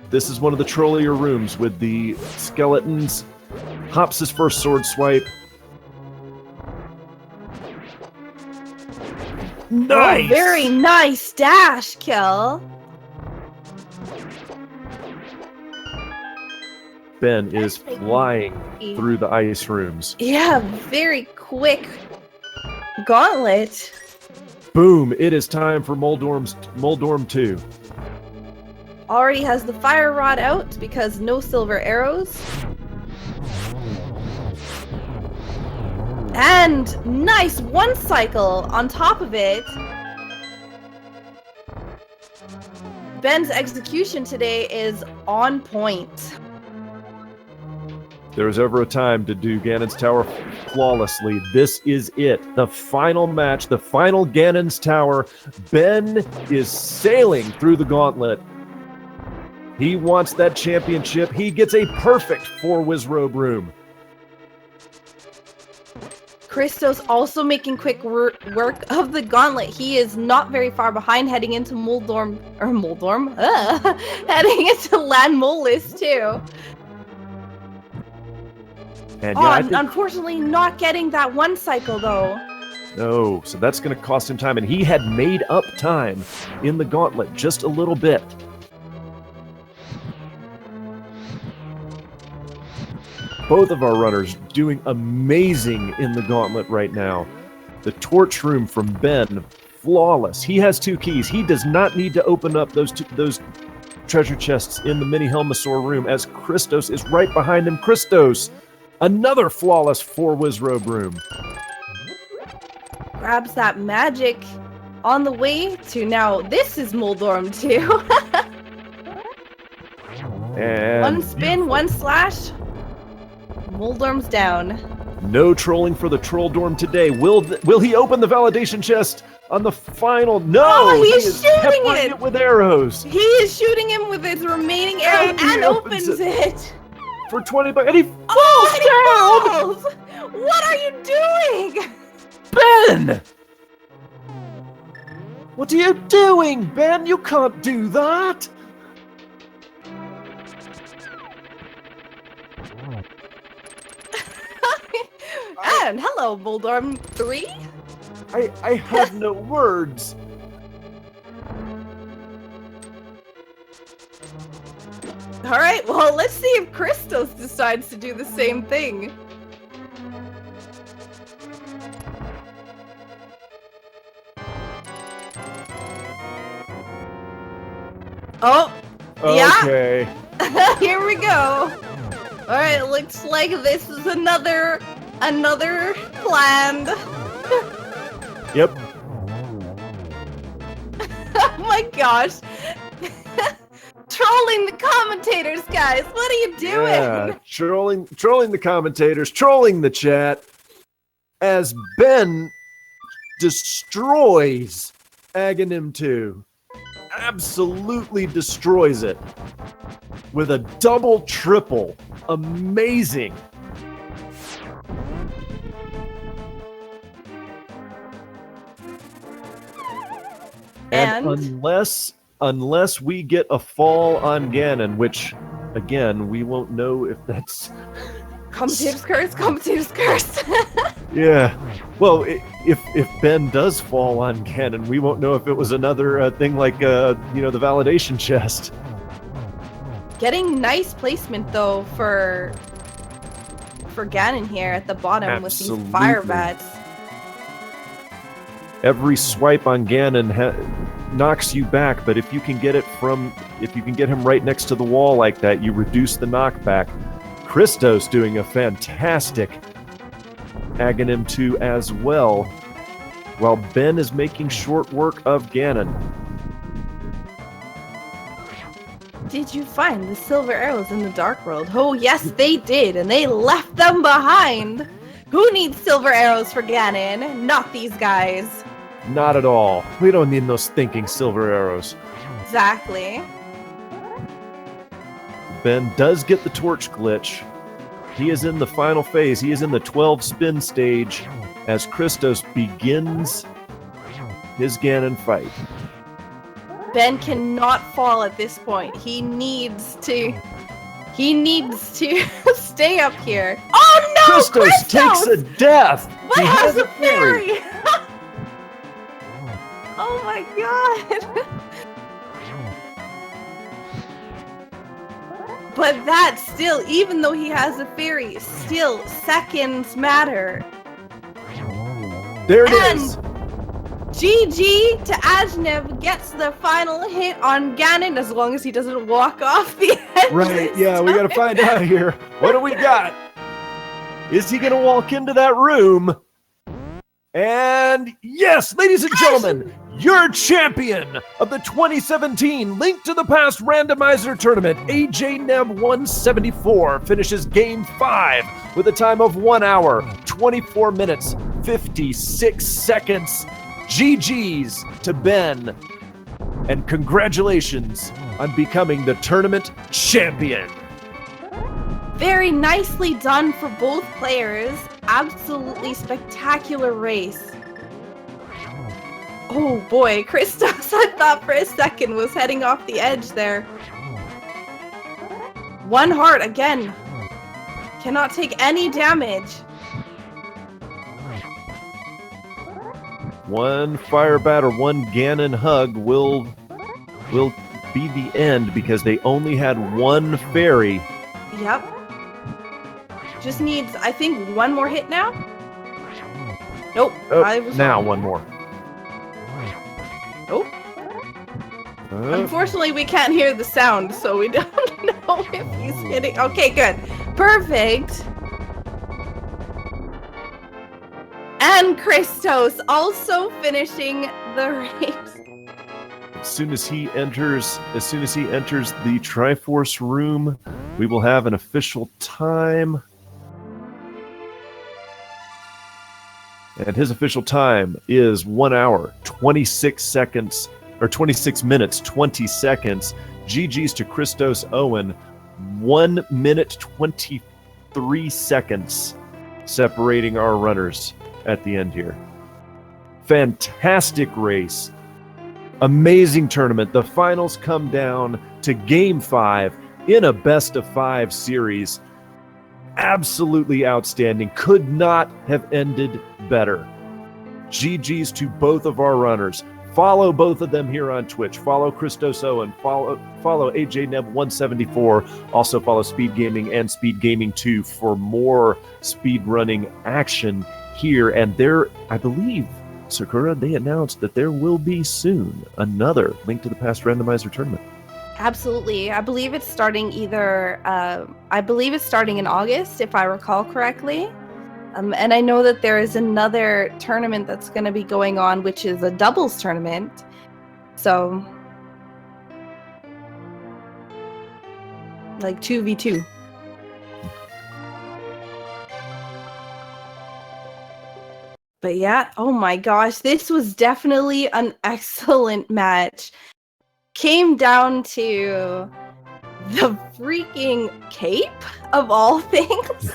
Speaker 1: This is one of the trollier rooms with the skeletons. Hops his first sword swipe. Nice!
Speaker 2: Oh, very nice dash kill.
Speaker 1: Ben is flying through the ice rooms.
Speaker 2: Yeah, very quick gauntlet.
Speaker 1: Boom! It is time for Moldorm 2.
Speaker 2: Already has the fire rod out because no silver arrows. And nice one cycle on top of it. Ben's execution today is on point.
Speaker 1: There was ever a time to do Ganon's Tower flawlessly. This is it. The final match, the final Ganon's Tower. Ben is sailing through the gauntlet. He wants that championship. He gets a perfect 4-Wizrobe room.
Speaker 2: Christos also making quick work of the gauntlet. He is not very far behind, heading into heading into Land Molis too.
Speaker 1: And yeah,
Speaker 2: unfortunately not getting that one cycle though.
Speaker 1: No, so that's going to cost him time, and he had made up time in the gauntlet just a little bit. Both of our runners doing amazing in the gauntlet right now. The torch room from Ben, flawless. He has 2 keys. He does not need to open up those treasure chests in the mini Helmasaur room, as Christos is right behind him. Christos, another flawless 4-Wizrobe room.
Speaker 2: Grabs that magic on the way to now. This is Moldorm 2.
Speaker 1: And
Speaker 2: one spin, one slash. Moldorm's down.
Speaker 1: No trolling for the Trolldorm today. Will he open the validation chest on the final? No!
Speaker 2: Oh, he's shooting
Speaker 1: it with arrows.
Speaker 2: He is shooting him with his remaining arrows and opens it.
Speaker 1: For 20 bucks, and he falls down!
Speaker 2: What are you doing?
Speaker 1: Ben! What are you doing, Ben? You can't do that!
Speaker 2: And hello, Moldorm 3.
Speaker 1: I have no words.
Speaker 2: Alright, well, let's see if Christos decides to do the same thing. Oh,
Speaker 1: okay.
Speaker 2: Yeah. Here we go. Alright, looks like this is another planned.
Speaker 1: Yep.
Speaker 2: Oh my gosh. Trolling the commentators, guys. What are you doing?
Speaker 1: Yeah, trolling the commentators, trolling the chat, as Ben destroys ajneb174. Absolutely destroys it with a double triple. Amazing. And unless we get a fall on Ganon, which again we won't know if that's
Speaker 2: commentator's curse.
Speaker 1: Yeah. Well, if Ben does fall on Ganon, we won't know if it was another thing like the validation chest.
Speaker 2: Getting nice placement though for Ganon here at the bottom. Absolutely. With these fire bats.
Speaker 1: Every swipe on Ganon knocks you back, but if you can get him right next to the wall like that, you reduce the knockback. Christos doing a fantastic ajneb174 as well, while Ben is making short work of Ganon.
Speaker 2: Did you find the silver arrows in the Dark World? Oh yes, they did, and they left them behind. Who needs silver arrows for Ganon? Not these guys.
Speaker 1: Not at all. We don't need those stinking silver arrows.
Speaker 2: Exactly.
Speaker 1: Ben does get the torch glitch. He is in the final phase. He is in the 12-spin stage as Christos begins his Ganon fight.
Speaker 2: Ben cannot fall at this point. He needs to stay up here. Oh no!
Speaker 1: Christos takes a death.
Speaker 2: But
Speaker 1: He
Speaker 2: has a fairy. Oh my god. But that still, even though he has a fairy, still seconds matter.
Speaker 1: There it is.
Speaker 2: GG to Ajneb gets the final hit on Ganon as long as he doesn't walk off the edge.
Speaker 1: Right, yeah, we gotta find out here. What do we got? Is he gonna walk into that room? And yes, ladies and gentlemen, your champion of the 2017 Link to the Past Randomizer Tournament, ajneb174, finishes Game 5 with a time of 1 hour, 24 minutes, 56 seconds. GG's to Ben, and congratulations on becoming the tournament champion.
Speaker 2: Very nicely done for both players. Absolutely spectacular race. Oh boy, Christos, I thought for a second was heading off the edge there. 1 heart again. Cannot take any damage.
Speaker 1: One fire bat or one Ganon hug will be the end because they only had one fairy.
Speaker 2: Yep. Just needs, I think, 1 more hit now? Nope.
Speaker 1: Oh, now wrong. 1 more.
Speaker 2: Nope. Unfortunately, we can't hear the sound, so we don't know if he's hitting. Okay, good. Perfect. And Christos also finishing the race.
Speaker 1: As soon as he enters the Triforce room, we will have an official time. And his official time is 1 hour, 26 seconds, or 26 minutes, 20 seconds. GG's to ChristosOwen, 1 minute, 23 seconds separating our runners at the end here. Fantastic race. Amazing tournament. The finals come down to Game 5 in a best-of-5 series. Absolutely outstanding. Could not have ended better. GG's to both of our runners. Follow both of them here on Twitch. Follow ChristosOwen. Follow ajneb174. Also follow Speed Gaming and Speed Gaming 2 for more speedrunning action here. And there, I believe, Sakura, they announced that there will be soon another Link to the Past Randomizer tournament.
Speaker 2: Absolutely. I believe it's starting in August, if I recall correctly. And I know that there is another tournament that's going to be going on, which is a doubles tournament. So, like 2v2. But yeah, oh my gosh, this was definitely an excellent match. Came down to the freaking cape of all things.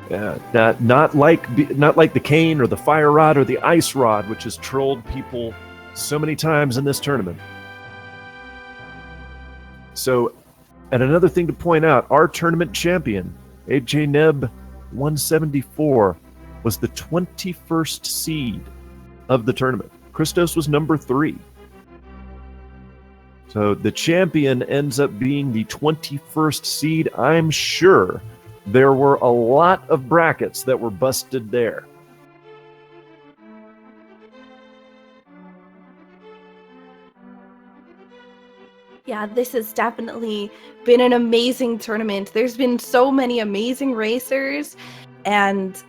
Speaker 1: Yeah, not like the cane or the fire rod or the ice rod, which has trolled people so many times in this tournament. So, and another thing to point out, our tournament champion, ajneb174, was the 21st seed of the tournament. Christos was number 3. So the champion ends up being the 21st seed. I'm sure there were a lot of brackets that were busted there.
Speaker 2: Yeah, this has definitely been an amazing tournament. There's been so many amazing racers and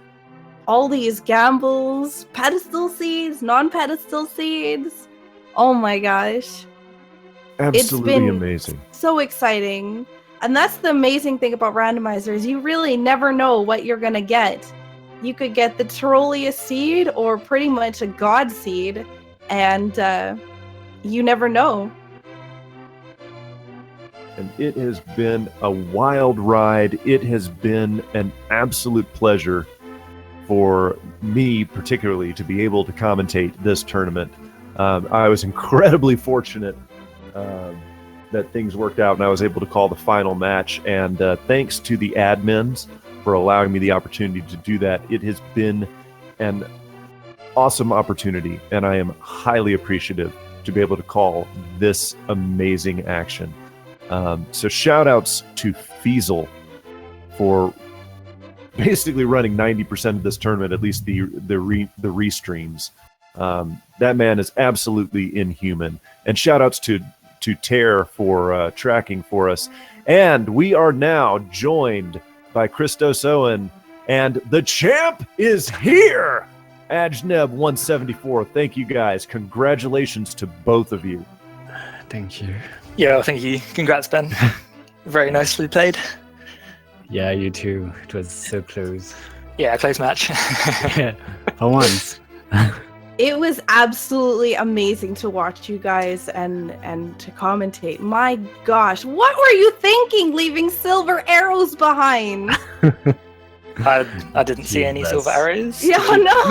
Speaker 2: all these gambles, pedestal seeds, non-pedestal seeds. Oh my gosh.
Speaker 1: Absolutely
Speaker 2: it's been
Speaker 1: amazing.
Speaker 2: So exciting. And that's the amazing thing about randomizers. You really never know what you're going to get. You could get the trolliest seed or pretty much a god seed. And you never know.
Speaker 1: And it has been a wild ride. It has been an absolute pleasure for me, particularly, to be able to commentate this tournament. I was incredibly fortunate that things worked out and I was able to call the final match. And thanks to the admins for allowing me the opportunity to do that. It has been an awesome opportunity, and I am highly appreciative to be able to call this amazing action. So shout outs to Feasel for basically running 90% of this tournament, at least the restreams. That man is absolutely inhuman. And shout outs to Tear for tracking for us. And we are now joined by ChristosOwen, and the champ is here! ajneb174. Thank you guys. Congratulations to both of you.
Speaker 3: Thank you.
Speaker 4: Yeah, well, thank you. Congrats, Ben. Very nicely played.
Speaker 3: Yeah, you too. It was so close.
Speaker 4: Yeah, close match.
Speaker 3: Yeah, for once.
Speaker 2: It was absolutely amazing to watch you guys and to commentate. My gosh, what were you thinking leaving silver arrows behind?
Speaker 4: I didn't see any silver arrows.
Speaker 2: Yeah, no.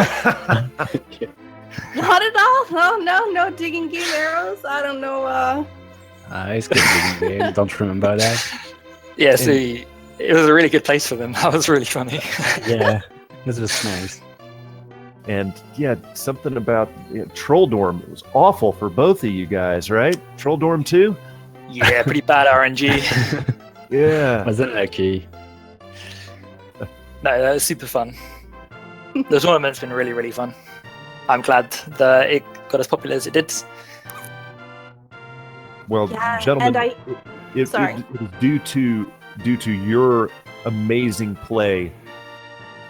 Speaker 2: Not at all. No digging game arrows. I don't know.
Speaker 3: I skipped digging game. Don't remember that.
Speaker 4: Yeah, see, it was a really good place for them. That was really funny.
Speaker 3: Yeah, this was nice.
Speaker 1: And yeah, something about Troll Dorm. It was awful for both of you guys, right? Troll Dorm 2?
Speaker 4: Yeah, pretty bad RNG.
Speaker 1: Yeah.
Speaker 3: Wasn't lucky.
Speaker 4: No, that was super fun. The tournament's been really, really fun. I'm glad that it got as popular as it did.
Speaker 1: Well,
Speaker 2: Yeah,
Speaker 1: gentlemen,
Speaker 2: and
Speaker 1: it is due to your amazing play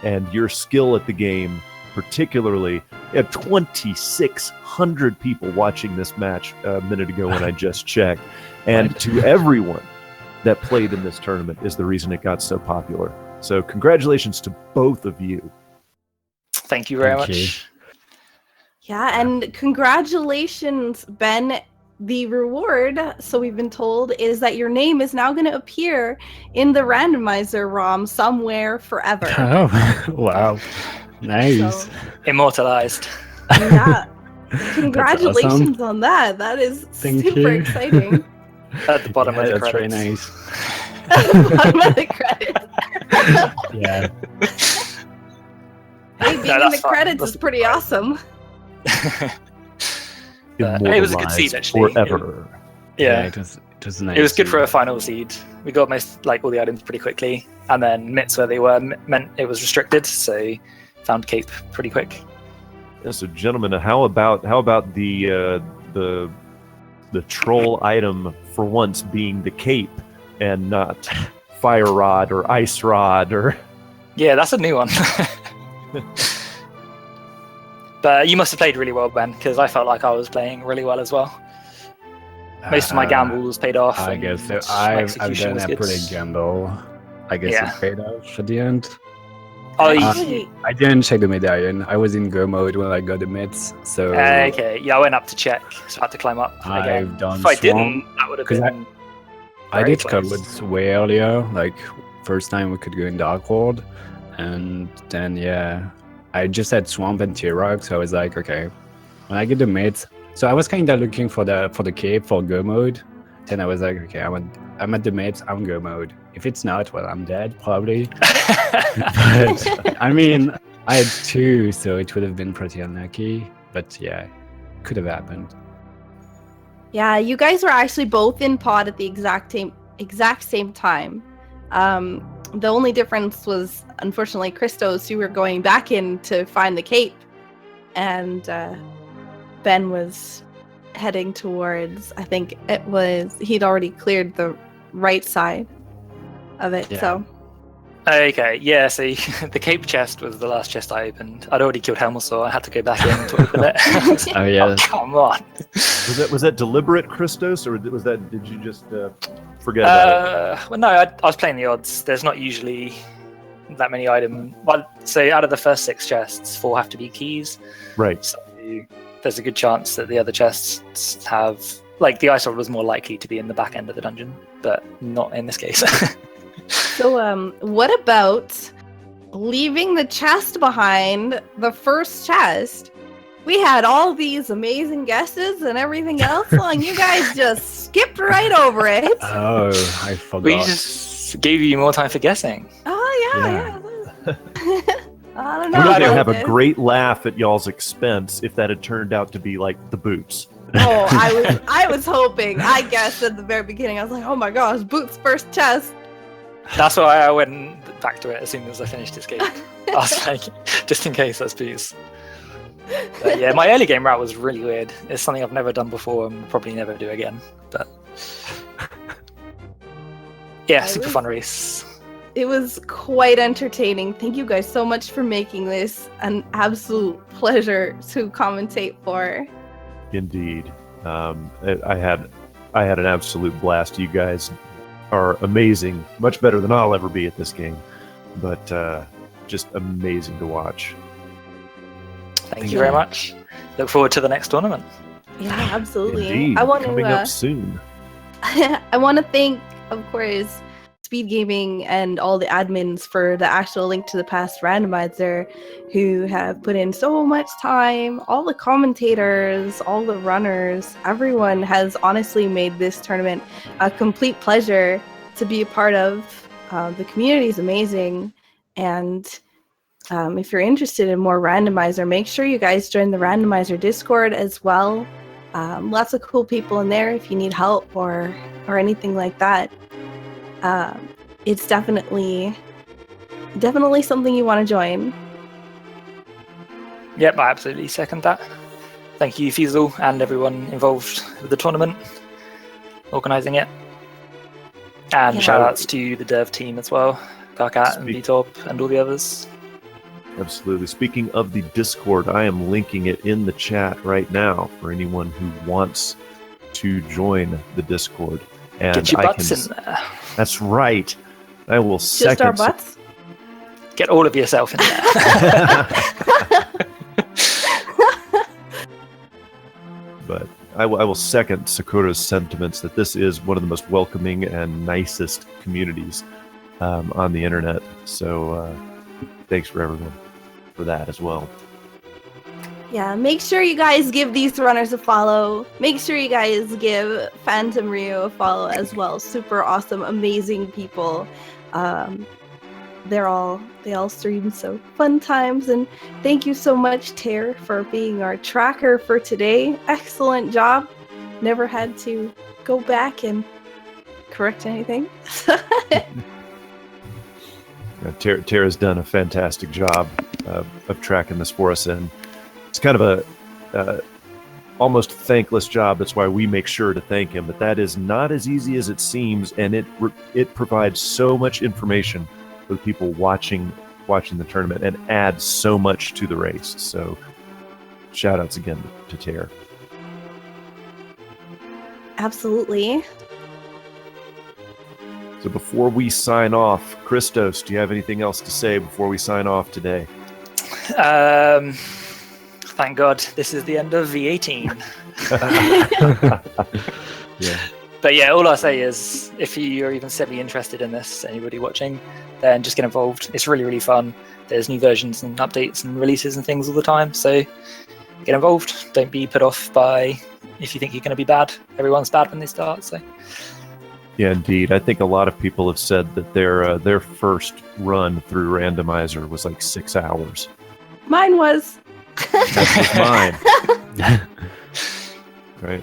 Speaker 1: and your skill at the game, particularly. We had 2,600 people watching this match a minute ago when I just checked. And to everyone that played in this tournament is the reason it got so popular. So congratulations to both of you.
Speaker 4: Thank you very
Speaker 3: Thank you.
Speaker 4: much.
Speaker 2: Yeah, and congratulations, Ben. The reward, so we've been told, is that your name is now going to appear in the Randomizer ROM somewhere forever.
Speaker 3: Oh, wow. Nice.
Speaker 2: So,
Speaker 4: Immortalized.
Speaker 2: yeah. Congratulations
Speaker 3: awesome.
Speaker 2: on that. That is
Speaker 3: Thank
Speaker 2: super
Speaker 3: you.
Speaker 2: exciting.
Speaker 4: At the bottom of the
Speaker 3: that's
Speaker 4: credits.
Speaker 3: very nice.
Speaker 2: Bottom of the credits.
Speaker 3: Yeah.
Speaker 2: Hey, being
Speaker 4: No,
Speaker 2: in
Speaker 4: that's
Speaker 2: the
Speaker 4: fine.
Speaker 2: credits
Speaker 4: That's
Speaker 2: is pretty awesome.
Speaker 4: It was a good seed, actually.
Speaker 1: Forever.
Speaker 4: Yeah.
Speaker 3: It was nice.
Speaker 4: It was good for a final seed. We got most, all the items pretty quickly, and then mitts where they were meant it was restricted, so found cape pretty quick.
Speaker 1: Yeah, so gentlemen, how about the troll item for once being the cape and not fire rod or ice rod or?
Speaker 4: Yeah, that's a new one. But you must have played really well, Ben, because I felt like I was playing really well as well. Most of my gambles paid off.
Speaker 3: I
Speaker 4: and
Speaker 3: guess so.
Speaker 4: my
Speaker 3: I've
Speaker 4: execution
Speaker 3: done
Speaker 4: was
Speaker 3: a
Speaker 4: good.
Speaker 3: pretty gamble. I guess
Speaker 4: Yeah.
Speaker 3: it paid off at the end.
Speaker 4: Oh,
Speaker 2: Actually,
Speaker 3: I didn't check the medallion. I was in go mode when I got the mitts, so
Speaker 4: okay. Yeah, I went up to check, so I had to climb up again.
Speaker 3: I've done
Speaker 4: If I
Speaker 3: swamp.
Speaker 4: didn't, that would have
Speaker 3: 'Cause
Speaker 4: been.
Speaker 3: I
Speaker 4: very
Speaker 3: did
Speaker 4: close.
Speaker 3: codes way earlier, like first time we could go in Dark World, and then yeah, I just had Swamp and T-Rock, so I was like, okay, when I get the mitts, so I was kind of looking for the cape for go mode. Then I was like, okay, I'm at the mitts, I'm go mode. If it's not, well, I'm dead probably. But I mean, I had two, so it would have been pretty unlucky. But yeah, could have happened.
Speaker 2: yeah, you guys were actually both in pod at the exact same time. The only difference was, unfortunately, Christos, you were going back in to find the cape, and Ben was heading towards, I think it was, he'd already cleared the right side of it.
Speaker 3: Yeah.
Speaker 2: So
Speaker 4: Okay, yeah, see, the cape chest was the last chest I opened. I'd already killed Helmelsaur, I had to go back in to open it.
Speaker 3: Oh yeah,
Speaker 4: Oh, come on.
Speaker 1: Was that deliberate, Christos, or did you just forget about it?
Speaker 4: Well, no, I was playing the odds. There's not usually that many items. Well, so out of the first 6 chests, 4 have to be keys.
Speaker 1: Right.
Speaker 4: So there's a good chance that the other chests have, the ice rod was more likely to be in the back end of the dungeon, but not in this case.
Speaker 2: So, what about leaving the chest behind, the first chest, We had all these amazing guesses and everything else, and you guys just skipped right over it.
Speaker 3: Oh, I forgot.
Speaker 4: We just gave you more time for guessing.
Speaker 2: Oh yeah. I don't know.
Speaker 1: We're
Speaker 2: about
Speaker 1: gonna have a
Speaker 2: this.
Speaker 1: great laugh at y'all's expense if that had turned out to be like the boots.
Speaker 2: Oh, I was hoping. I guessed at the very beginning. I was like, oh my gosh, Boots' first test.
Speaker 4: That's why I went back to it as soon as I finished Escape. I was like, just in case, that's Boots. But yeah, my early game route was really weird. It's something I've never done before and will probably never do again. But yeah, super fun race.
Speaker 2: It was quite entertaining. Thank you guys so much for making this an absolute pleasure to commentate for.
Speaker 1: Indeed, I had an absolute blast. You guys are amazing, much better than I'll ever be at this game, but just amazing to watch.
Speaker 4: Thank you very much. Look forward to the next tournament.
Speaker 2: Yeah, absolutely.
Speaker 1: Indeed,
Speaker 2: I want
Speaker 1: coming
Speaker 2: to.
Speaker 1: up soon.
Speaker 2: I want to thank, of course, Speed Gaming and all the admins for the actual Link to the Past randomizer, who have put in so much time. All the commentators, all the runners, everyone has honestly made this tournament a complete pleasure to be a part of. The community is amazing, and if you're interested in more randomizer, make sure you guys join the randomizer Discord as well. Lots of cool people in there if you need help or anything like that. It's definitely something you want to join.
Speaker 4: Yep, I absolutely second that. Thank you, Fiesel, and everyone involved with the tournament, organising it. And
Speaker 2: Yeah.
Speaker 4: shout outs to the dev team as well, Darkat and VTop and all the others.
Speaker 1: Absolutely. Speaking of the Discord, I am linking it in the chat right now for anyone who wants to join the Discord. And
Speaker 4: Get your
Speaker 1: I
Speaker 4: butts in there.
Speaker 1: That's right. I will second.
Speaker 2: Just our butts?
Speaker 4: Get all of yourself in there.
Speaker 1: But I will second Sakura's sentiments that this is one of the most welcoming and nicest communities on the internet. So thanks for everyone for that as well.
Speaker 2: Yeah, make sure you guys give these runners a follow. Make sure you guys give Phantom Rio a follow as well. Super awesome, amazing people. They all stream, so fun times. And thank you so much, Ter, for being our tracker for today. Excellent job. Never had to go back and correct anything.
Speaker 1: Tara's done a fantastic job of tracking this for us, and it's kind of a almost thankless job. That's why we make sure to thank him. But that is not as easy as it seems, and it provides so much information for the people watching the tournament and adds so much to the race. So shout outs again to Tara.
Speaker 2: Absolutely.
Speaker 1: So before we sign off, Christos, do you have anything else to say before we sign off today?
Speaker 4: Thank God this is the end of V18.
Speaker 1: Yeah.
Speaker 4: But yeah, all I'll say is if you're even semi-interested in this, anybody watching, then just get involved. It's really, really fun. There's new versions and updates and releases and things all the time. So get involved. Don't be put off by if you think you're going to be bad. Everyone's bad when they start. So.
Speaker 1: Yeah, indeed. I think a lot of people have said that their first run through Randomizer was like 6 hours.
Speaker 2: Mine was.
Speaker 1: That was mine. Right.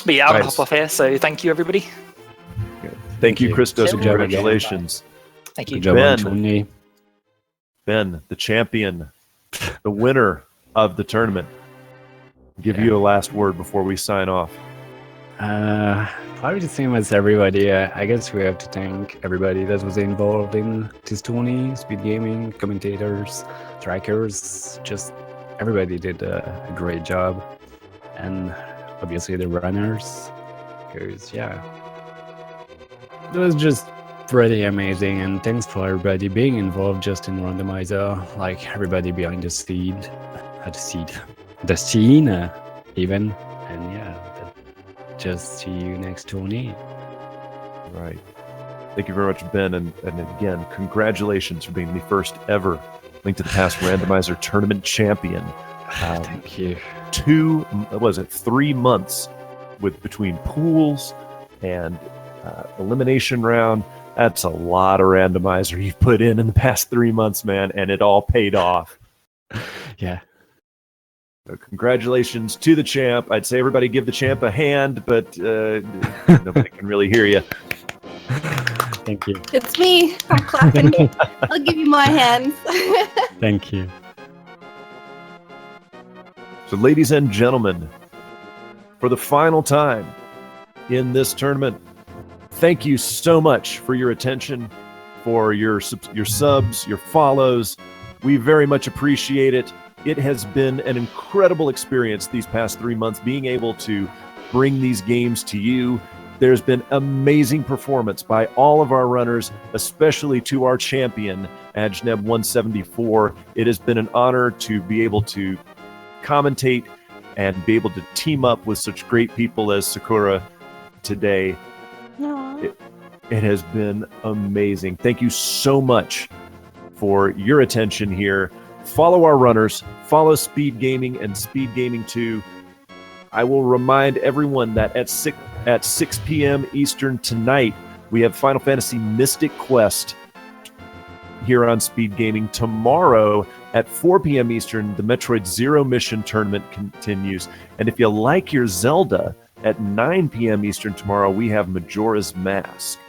Speaker 4: But yeah, I'm going to
Speaker 1: Nice.
Speaker 4: hop off here. So thank you, everybody.
Speaker 1: Thank you, Christos, and
Speaker 3: Good job again.
Speaker 1: congratulations.
Speaker 4: Thank you.
Speaker 3: Good job,
Speaker 1: Ben.
Speaker 3: Tony.
Speaker 1: Ben, the champion, the winner of the tournament. Give you a last word before we sign off.
Speaker 3: Probably the same as everybody. I guess we have to thank everybody that was involved in this tourney, Speed Gaming, commentators, trackers, just everybody did a great job. And obviously the runners, because it was just pretty amazing. And thanks for everybody being involved just in Randomizer, like everybody behind the scene, even. And just see you next tourney.
Speaker 1: Right. Thank you very much, Ben. And again, congratulations for being the first ever Link to the Past Randomizer tournament champion.
Speaker 3: Thank you.
Speaker 1: 3 months with between pools and elimination round. That's a lot of randomizer you've put in the past 3 months, man, and it all paid off.
Speaker 3: Yeah.
Speaker 1: So congratulations to the champ. I'd say everybody give the champ a hand, but nobody can really hear you.
Speaker 3: Thank you.
Speaker 2: It's me. I'm clapping. I'll give you my hands.
Speaker 3: Thank you.
Speaker 1: So, ladies and gentlemen, for the final time in this tournament, thank you so much for your attention, for your subs, your follows. We very much appreciate it. It has been an incredible experience these past 3 months, being able to bring these games to you. There's been amazing performance by all of our runners, especially to our champion, ajneb174. It has been an honor to be able to commentate and be able to team up with such great people as Sakura today. It has been amazing. Thank you so much for your attention here. Follow our runners, follow Speed Gaming and Speed Gaming 2. I will remind everyone that at 6 p.m. Eastern tonight, we have Final Fantasy Mystic Quest here on Speed Gaming. Tomorrow at 4 p.m. Eastern, the Metroid Zero Mission Tournament continues. And if you like your Zelda, at 9 p.m. Eastern tomorrow, we have Majora's Mask.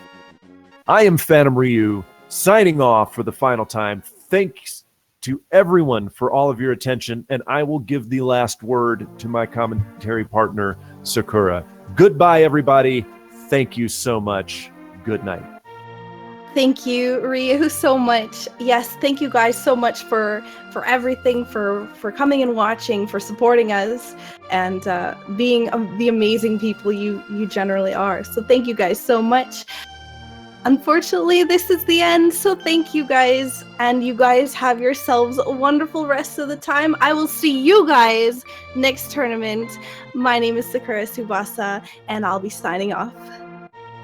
Speaker 1: I am Phantom Ryu, signing off for the final time. Thanks to everyone for all of your attention, and I will give the last word to my commentary partner, Sakura. Goodbye, everybody. Thank you so much. Good night.
Speaker 2: Thank you, Ryu, so much. Yes, thank you guys so much for everything, for coming and watching, for supporting us, and being the amazing people you generally are. So thank you guys so much. Unfortunately, this is the end, so thank you guys, and you guys have yourselves a wonderful rest of the time. I will see you guys next tournament. My name is Sakura Tsubasa, and I'll be signing off.